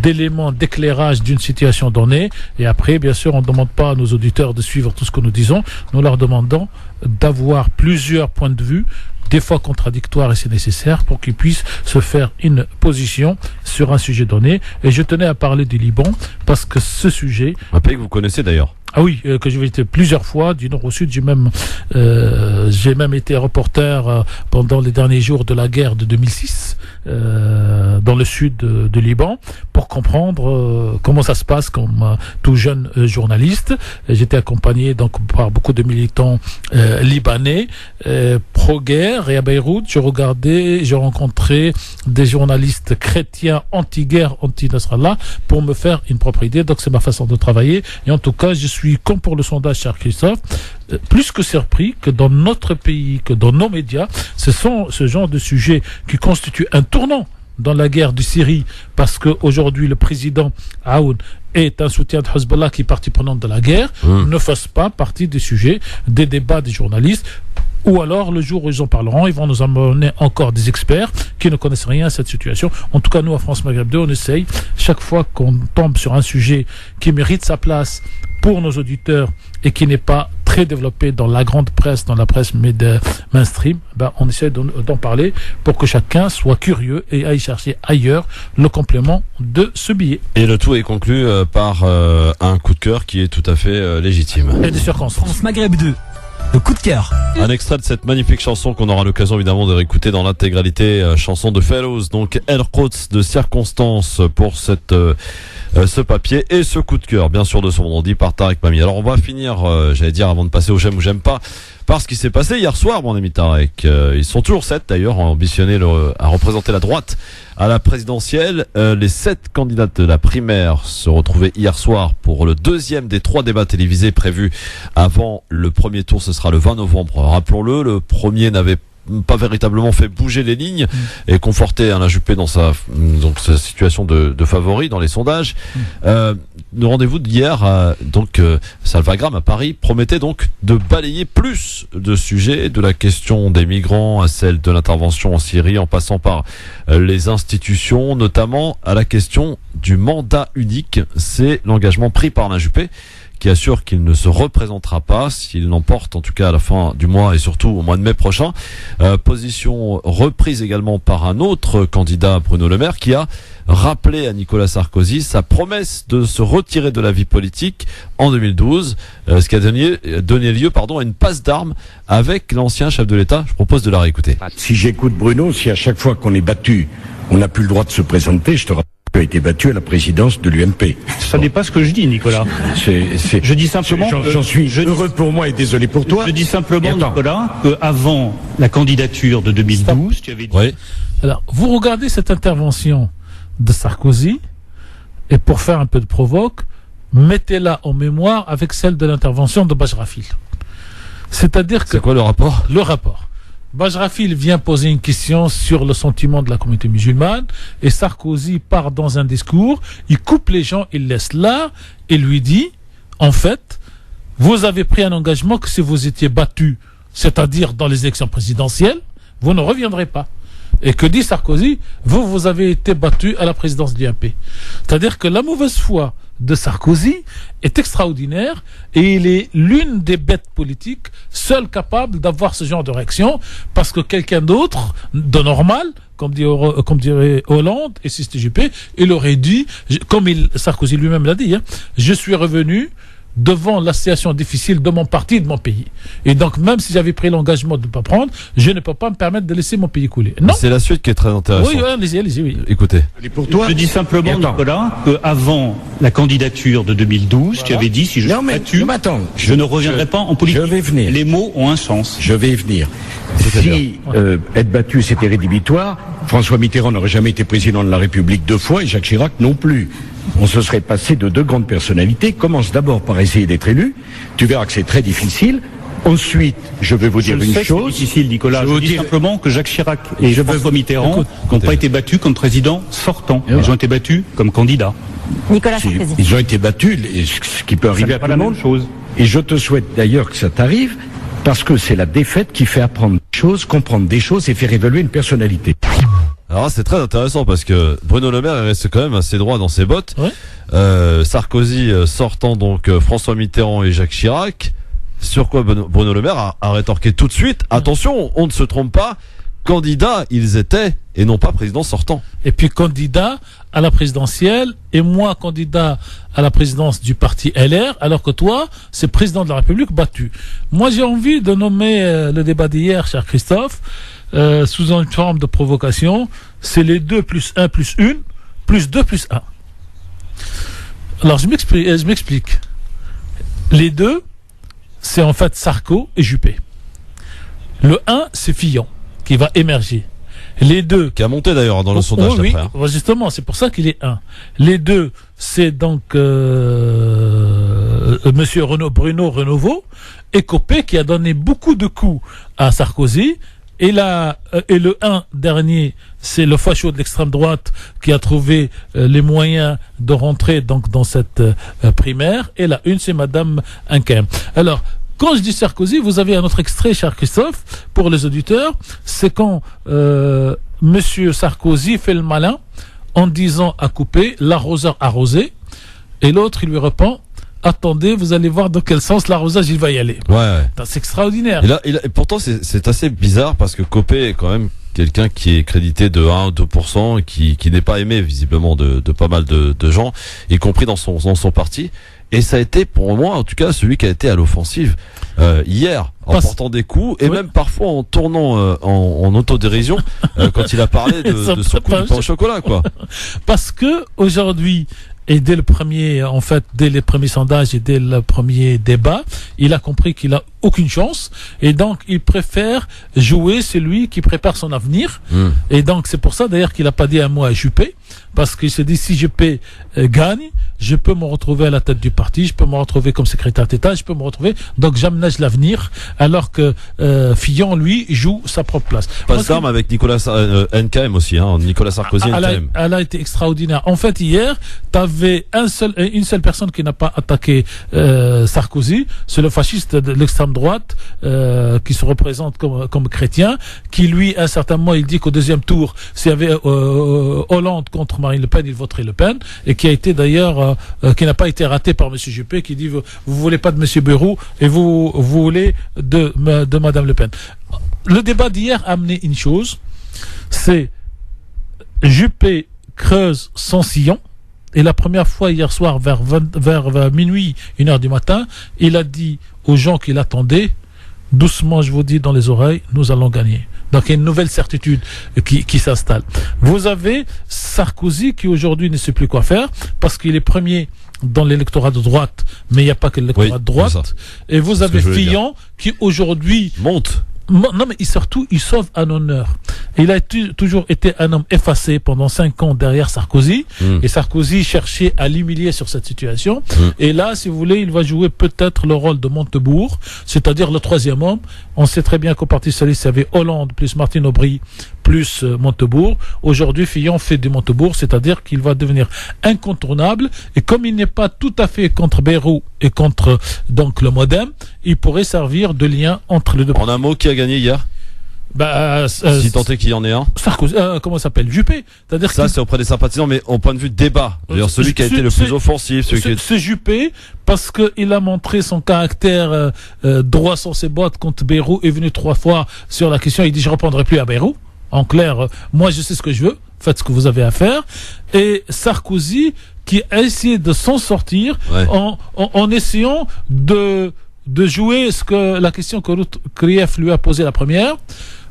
d'éléments d'éclairage d'une situation donnée. Et après, bien sûr, on ne demande pas à nos auditeurs de suivre tout ce que nous disons. Nous leur demandons d'avoir plusieurs points de vue, des fois contradictoires et c'est nécessaire, pour qu'ils puissent se faire une position sur un sujet donné. Et je tenais à parler du Liban parce que ce sujet... Un pays que vous connaissez d'ailleurs. Ah oui, que j'ai visité plusieurs fois, du nord au sud. J'ai même été reporter pendant les derniers jours de la guerre de 2006 dans le sud de Liban pour comprendre comment ça se passe comme tout jeune journaliste. J'étais accompagné donc par beaucoup de militants libanais pro-guerre, et à Beyrouth, j'ai rencontré des journalistes chrétiens anti-guerre, anti-Nasrallah pour me faire une propre idée. Donc c'est ma façon de travailler. Et en tout cas, je suis, comme pour le sondage, cher Christophe, plus que surpris que dans notre pays, que dans nos médias, ce sont ce genre de sujets qui constituent un tournant dans la guerre de Syrie, parce qu'aujourd'hui le président Aoun est un soutien de Hezbollah qui est partie prenante de la guerre, ne fasse pas partie des sujets, des débats des journalistes. Ou alors, le jour où ils en parleront, ils vont nous amener encore des experts qui ne connaissent rien à cette situation. En tout cas, nous, à France Maghreb 2, on essaye, chaque fois qu'on tombe sur un sujet qui mérite sa place pour nos auditeurs et qui n'est pas très développé dans la grande presse, dans la presse mainstream, on essaie d'en parler pour que chacun soit curieux et aille chercher ailleurs le complément de ce billet. Et le tout est conclu par un coup de cœur qui est tout à fait légitime. Et des circonstances. France Maghreb 2. Le coup de cœur. Un extrait de cette magnifique chanson qu'on aura l'occasion évidemment de réécouter dans l'intégralité, chanson de Fellows, donc El Quds de Circonstance pour ce papier et ce coup de cœur, bien sûr, de son nom dit par Tarek Mami. Alors on va finir, j'allais dire avant de passer au j'aime ou j'aime pas, par ce qui s'est passé hier soir, mon ami Tarek. Ils sont toujours 7 d'ailleurs, ambitionnés à représenter la droite à la présidentielle. Les 7 candidates de la primaire se retrouvaient hier soir pour le deuxième des 3 débats télévisés prévus avant le premier tour. Ce sera le 20 novembre. Rappelons-le, le premier n'avait pas véritablement fait bouger les lignes et conforté Alain Juppé dans sa situation de favori dans les sondages. Le rendez-vous d'hier, Salvagram à Paris promettait donc de balayer plus de sujets, de la question des migrants à celle de l'intervention en Syrie, en passant par les institutions, notamment à la question du mandat unique. C'est l'engagement pris par Alain Juppé, qui assure qu'il ne se représentera pas s'il l'emporte, en tout cas à la fin du mois et surtout au mois de mai prochain. Position reprise également par un autre candidat, Bruno Le Maire, qui a rappelé à Nicolas Sarkozy sa promesse de se retirer de la vie politique en 2012, ce qui a donné lieu à une passe d'armes avec l'ancien chef de l'État. Je propose de la réécouter. Si j'écoute Bruno, si à chaque fois qu'on est battu, on n'a plus le droit de se présenter, je te rappelle a été battu à la présidence de l'UMP. Ça n'est pas ce que je dis, Nicolas. Je dis simplement... J'en suis heureux pour moi et désolé pour toi. Je dis simplement, Nicolas, qu'avant la candidature de 2012, tu avais dit... Oui. Alors, vous regardez cette intervention de Sarkozy, et pour faire un peu de provoque, mettez-la en mémoire avec celle de l'intervention de Bajrafil. C'est-à-dire que... C'est quoi le rapport ? Le rapport. Bajrafil vient poser une question sur le sentiment de la communauté musulmane et Sarkozy part dans un discours, il coupe les gens, il laisse là et lui dit, en fait, vous avez pris un engagement que si vous étiez battu, c'est-à-dire dans les élections présidentielles, vous ne reviendrez pas. Et que dit Sarkozy? Vous avez été battu à la présidence du MP. C'est-à-dire que la mauvaise foi de Sarkozy est extraordinaire et il est l'une des bêtes politiques seul capable d'avoir ce genre de réaction parce que quelqu'un d'autre, de normal, comme dirait Hollande et si c'était Juppé, il aurait dit, comme Sarkozy lui-même l'a dit, je suis revenu devant la situation difficile de mon parti et de mon pays. Et donc, même si j'avais pris l'engagement de ne pas prendre, je ne peux pas me permettre de laisser mon pays couler. Non. C'est la suite qui est très intéressante. Oui, allez-y, oui. Écoutez. Et pour toi, je dis simplement, Nicolas, qu'avant la candidature de 2012, tu avais dit, si je suis battu, je ne reviendrai pas en politique. Je vais venir. Les mots ont un sens. Je vais y venir. Si être battu, c'était rédhibitoire, François Mitterrand n'aurait jamais été président de la République 2 fois et Jacques Chirac non plus. On se serait passé de 2 grandes personnalités. Commence d'abord par essayer d'être élu. Tu verras que c'est très difficile. Ensuite, je vais vous dire une chose. C'est difficile, Nicolas. Je dis simplement que Jacques Chirac et François Mitterrand n'ont pas été battus comme président sortant. Ils ont été battus comme candidats. Nicolas Sarkozy. Ils ont été battus, ce qui peut arriver à tout le monde. Et je te souhaite d'ailleurs que ça t'arrive, parce que c'est la défaite qui fait apprendre des choses, comprendre des choses et faire évoluer une personnalité. Alors c'est très intéressant parce que Bruno Le Maire reste quand même assez droit dans ses bottes. Ouais. Sarkozy sortant donc François Mitterrand et Jacques Chirac. Sur quoi Bruno Le Maire a rétorqué tout de suite. Attention, on ne se trompe pas. Candidats, ils étaient et non pas président sortant. Et puis candidat à la présidentielle et moi candidat à la présidence du parti LR, alors que toi, c'est président de la République battu. Moi, j'ai envie de nommer le débat d'hier, cher Christophe, sous une forme de provocation, c'est les 2 plus 1 plus 1 plus 2 plus 1. Alors, je m'explique. Les 2, c'est en fait Sarko et Juppé. Le 1, c'est Fillon, qui va émerger. Les 2... Qui a monté d'ailleurs dans le sondage oui, d'après. Oui, justement, c'est pour ça qu'il est 1. Les 2, c'est donc Monsieur Bruno Renovo et Copé, qui a donné beaucoup de coups à Sarkozy. Et le 1 dernier, c'est le facho de l'extrême droite qui a trouvé les moyens de rentrer donc dans cette primaire. Et la 1, c'est Madame Inkem. Alors, quand je dis Sarkozy, vous avez un autre extrait, cher Christophe, pour les auditeurs. C'est quand Monsieur Sarkozy fait le malin en disant à Copé, l'arroseur arrosé. Et l'autre, il lui répond, attendez, vous allez voir dans quel sens l'arrosage il va y aller. Ouais. C'est extraordinaire. Et pourtant, c'est assez bizarre parce que Copé est quand même quelqu'un qui est crédité de 1 ou 2%, qui n'est pas aimé visiblement de pas mal de gens, y compris dans son parti. Et ça a été pour moi, en tout cas, celui qui a été à l'offensive hier, en portant des coups et même parfois en tournant en autodérision quand il a parlé de son coup de pain au chocolat, quoi. Parce que aujourd'hui, et dès les premiers sondages et dès le premier débat, il a compris qu'il a aucune chance. Et donc, il préfère jouer celui qui prépare son avenir. Et donc, c'est pour ça d'ailleurs qu'il n'a pas dit un mot à Juppé. parce qu'il se dit, si Juppé gagne, je peux me retrouver à la tête du parti, je peux me retrouver comme secrétaire d'État, je peux me retrouver, donc j'aménage l'avenir, alors que Fillon, lui, joue sa propre place. Passe d'armes avec Nicolas NKM aussi, hein, Nicolas Sarkozy NKM. Elle a été extraordinaire. En fait, hier, t'avais une seule personne qui n'a pas attaqué Sarkozy, c'est le fasciste de l'extrême droite, qui se représente comme chrétien, qui lui, à un certain moment, il dit qu'au deuxième tour, s'il y avait Hollande contre Marine Le Pen, il voterait Le Pen, et qui a été d'ailleurs qui n'a pas été raté par M. Juppé, qui dit vous voulez pas de M. Bayrou et vous voulez de Mme Le Pen. Le débat d'hier a amené une chose, c'est Juppé creuse son sillon, et la première fois hier soir vers minuit, 1h du matin, il a dit aux gens qui l'attendaient, doucement je vous dis dans les oreilles, nous allons gagner. Donc il y a une nouvelle certitude qui s'installe. Vous avez Sarkozy qui aujourd'hui ne sait plus quoi faire parce qu'il est premier dans l'électorat de droite, mais il n'y a pas que l'électorat de droite. Et vous avez Fillon qui aujourd'hui monte. Non, mais surtout, il sauve un honneur. Il a toujours été un homme effacé pendant 5 ans derrière Sarkozy. Et Sarkozy cherchait à l'humilier sur cette situation. Et là, si vous voulez, il va jouer peut-être le rôle de Montebourg, c'est-à-dire le troisième homme. On sait très bien qu'au Parti socialiste, il y avait Hollande plus Martine Aubry plus Montebourg. Aujourd'hui, Fillon fait du Montebourg, c'est-à-dire qu'il va devenir incontournable. Et comme il n'est pas tout à fait contre Bayrou et contre donc le MoDem, il pourrait servir de lien entre les deux. En un mot, qui a gagné hier? Si tant est qu'il y en ait un. Sarkozy, comment ça s'appelle? Juppé. C'est-à-dire ça, c'est auprès des sympathisants, mais au point de vue de débat. D'ailleurs, celui qui a été le plus offensif. C'est Juppé, parce qu'il a montré son caractère droit sur ses bottes quand Bayrou est venu 3 fois sur la question. Il dit, je répondrai plus à Bayrou. En clair, moi, je sais ce que je veux. Faites ce que vous avez à faire. Et Sarkozy, qui a essayé de s'en sortir en essayant de jouer la question que Ruth Krief lui a posée la première.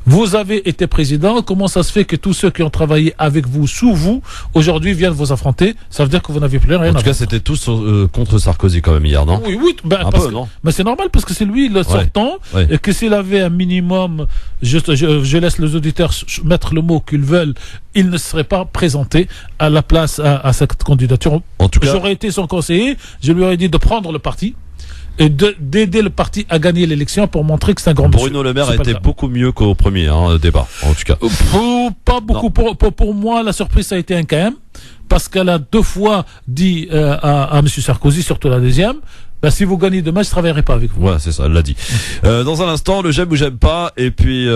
Vous avez été président, comment ça se fait que tous ceux qui ont travaillé avec vous, sous vous, aujourd'hui viennent vous affronter? Ça veut dire que vous n'avez plus rien à voir. En tout cas, c'était tous contre Sarkozy quand même hier, non? Oui, non? Mais c'est normal parce que c'est lui le sortant, et que s'il avait un minimum, je laisse les auditeurs mettre le mot qu'ils veulent, il ne serait pas présenté à la place à cette candidature. En tout cas, j'aurais été son conseiller, je lui aurais dit de prendre le parti et d'aider le parti à gagner l'élection pour montrer que c'est un grand monsieur. Bruno Le Maire a été beaucoup mieux qu'au premier débat, en tout cas. Pas beaucoup. Pour moi, la surprise, ça a été un KM, parce qu'elle a 2 fois dit à M. Sarkozy, surtout la deuxième, si vous gagnez demain, je ne travaillerai pas avec vous. Ouais, c'est ça, elle l'a dit. Dans un instant, le j'aime ou j'aime pas, et puis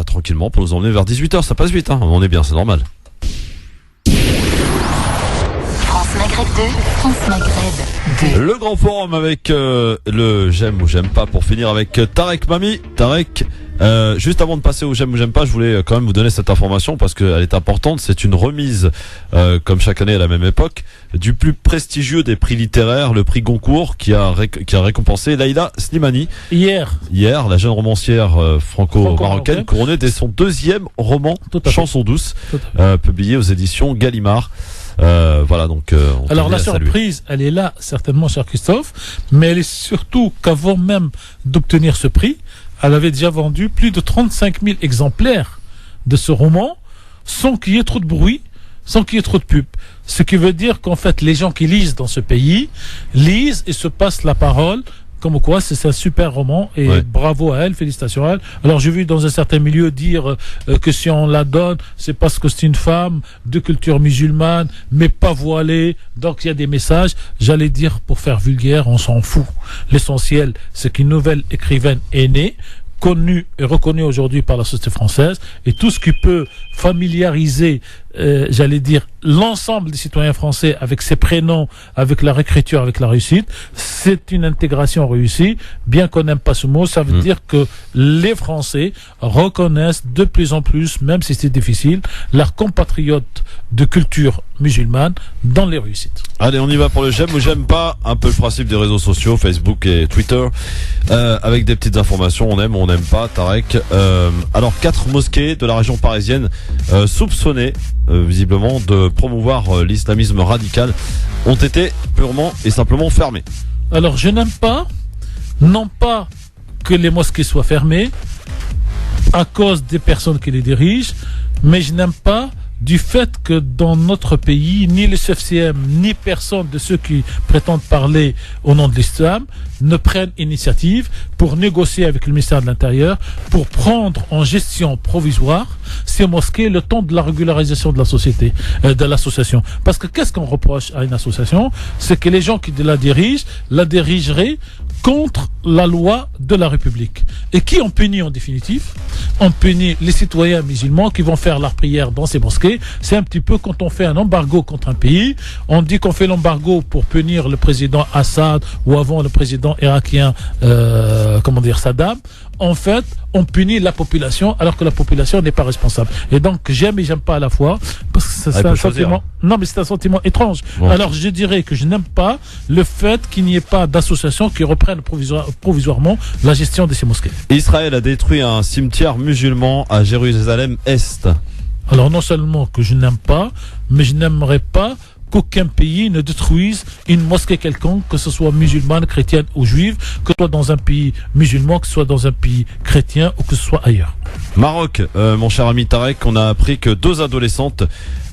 tranquillement, pour nous emmener vers 18h, ça passe vite, on est bien, c'est normal. France Maghreb 2, France Maghreb 2. Le grand forum avec le j'aime ou j'aime pas, pour finir avec Tarek Mami. Tarek, juste avant de passer au j'aime ou j'aime pas, je voulais quand même vous donner cette information parce qu'elle est importante. C'est une remise, comme chaque année à la même époque, du plus prestigieux des prix littéraires, le prix Goncourt, qui a récompensé Laïla Slimani. Hier, la jeune romancière franco-marocaine, couronnée dès son 2e roman, Chanson douce, publié aux éditions Gallimard. Voilà, donc alors la surprise, elle est là certainement, cher Christophe, mais elle est surtout qu'avant même d'obtenir ce prix, elle avait déjà vendu plus de 35 000 exemplaires de ce roman sans qu'il y ait trop de bruit, sans qu'il y ait trop de pub. Ce qui veut dire qu'en fait les gens qui lisent dans ce pays lisent et se passent la parole, comme quoi c'est un super roman, et bravo à elle, félicitations à elle. Alors j'ai vu dans un certain milieu dire que si on la donne, c'est parce que c'est une femme de culture musulmane, mais pas voilée, donc il y a des messages. J'allais dire, pour faire vulgaire, on s'en fout. L'essentiel, c'est qu'une nouvelle écrivaine est née, connue et reconnue aujourd'hui par la société française, et tout ce qui peut familiariser, j'allais dire, l'ensemble des citoyens français avec ses prénoms, avec leur écriture, avec la réussite, c'est une intégration réussie. Bien qu'on n'aime pas ce mot, ça veut dire que les Français reconnaissent de plus en plus, même si c'est difficile, leurs compatriotes de culture musulmane dans les réussites. Allez, on y va pour le j'aime ou j'aime pas. Un peu le principe des réseaux sociaux, Facebook et Twitter, avec des petites informations, on aime ou on n'aime pas. Tarek, alors 4 mosquées de la région parisienne soupçonnées visiblement de promouvoir l'islamisme radical ont été purement et simplement fermées. Alors je n'aime pas, non pas que les mosquées soient fermées à cause des personnes qui les dirigent, mais je n'aime pas du fait que dans notre pays, ni le CFCM, ni personne de ceux qui prétendent parler au nom de l'islam ne prennent initiative pour négocier avec le ministère de l'Intérieur, pour prendre en gestion provisoire ces mosquées le temps de la régularisation de la société, de l'association. Parce que qu'est-ce qu'on reproche à une association? C'est que les gens qui la dirigeraient contre la loi de la République. Et qui on punit en définitive? On punit les citoyens musulmans qui vont faire leur prière dans ces mosquées. C'est un petit peu quand on fait un embargo contre un pays, on dit qu'on fait l'embargo pour punir le président Assad ou avant le président irakien Saddam. En fait, on punit la population alors que la population n'est pas responsable. Et donc, j'aime et j'aime pas à la fois parce que c'est un sentiment. Non, mais c'est un sentiment étrange. Bon. Alors, je dirais que je n'aime pas le fait qu'il n'y ait pas d'association qui reprenne provisoirement la gestion de ces mosquées. Israël a détruit un cimetière musulman à Jérusalem-Est. Alors, non seulement que je n'aime pas, mais je n'aimerais pas qu'aucun pays ne détruise une mosquée quelconque, que ce soit musulmane, chrétienne ou juive, que ce soit dans un pays musulman, que ce soit dans un pays chrétien ou que ce soit ailleurs. Maroc, mon cher ami Tarek, on a appris que 2 adolescentes,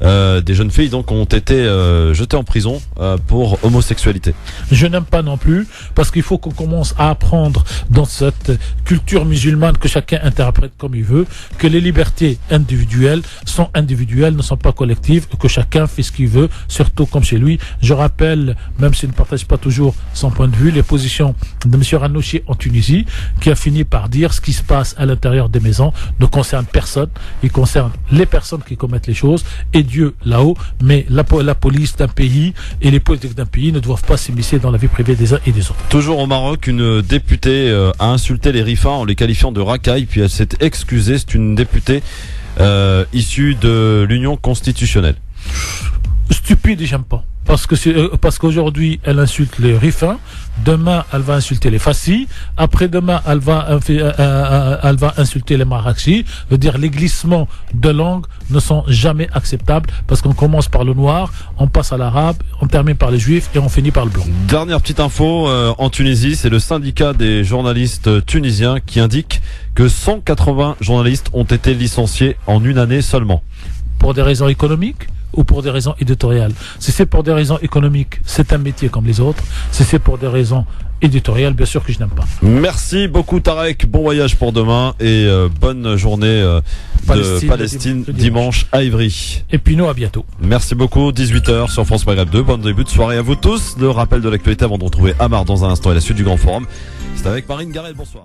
des jeunes filles donc, ont été jetées en prison pour homosexualité. Je n'aime pas non plus, parce qu'il faut qu'on commence à apprendre dans cette culture musulmane que chacun interprète comme il veut, que les libertés individuelles sont individuelles, ne sont pas collectives, que chacun fait ce qu'il veut, surtout comme chez lui. Je rappelle, même s'il ne partage pas toujours son point de vue, les positions de M. Ranouchi en Tunisie, qui a fini par dire ce qui se passe à l'intérieur des maisons ne concerne personne, il concerne les personnes qui commettent les choses et Dieu là-haut, mais la police d'un pays et les politiques d'un pays ne doivent pas s'immiscer dans la vie privée des uns et des autres. Toujours au Maroc, une députée a insulté les rifins en les qualifiant de racailles, puis elle s'est excusée. C'est une députée issue de l'Union constitutionnelle. Stupide, j'aime pas. Parce qu'aujourd'hui, elle insulte les rifins. Demain, elle va insulter les fassis. Après-demain, elle va insulter les marrakchis. Dire les glissements de langue ne sont jamais acceptables parce qu'on commence par le noir, on passe à l'arabe, on termine par les juifs et on finit par le blanc. Dernière petite info, en Tunisie, c'est le syndicat des journalistes tunisiens qui indique que 180 journalistes ont été licenciés en une année seulement. Pour des raisons économiques ou pour des raisons éditoriales. Si c'est pour des raisons économiques, c'est un métier comme les autres. Si c'est pour des raisons éditoriales, bien sûr que je n'aime pas. Merci beaucoup Tarek, bon voyage pour demain et bonne journée de Palestine dimanche à Ivry. Et puis nous, à bientôt. Merci beaucoup, 18h sur France Maghreb 2, bon début de soirée à vous tous. Le rappel de l'actualité avant de retrouver Amar dans un instant et la suite du Grand Forum. C'est avec Marine Garel, bonsoir.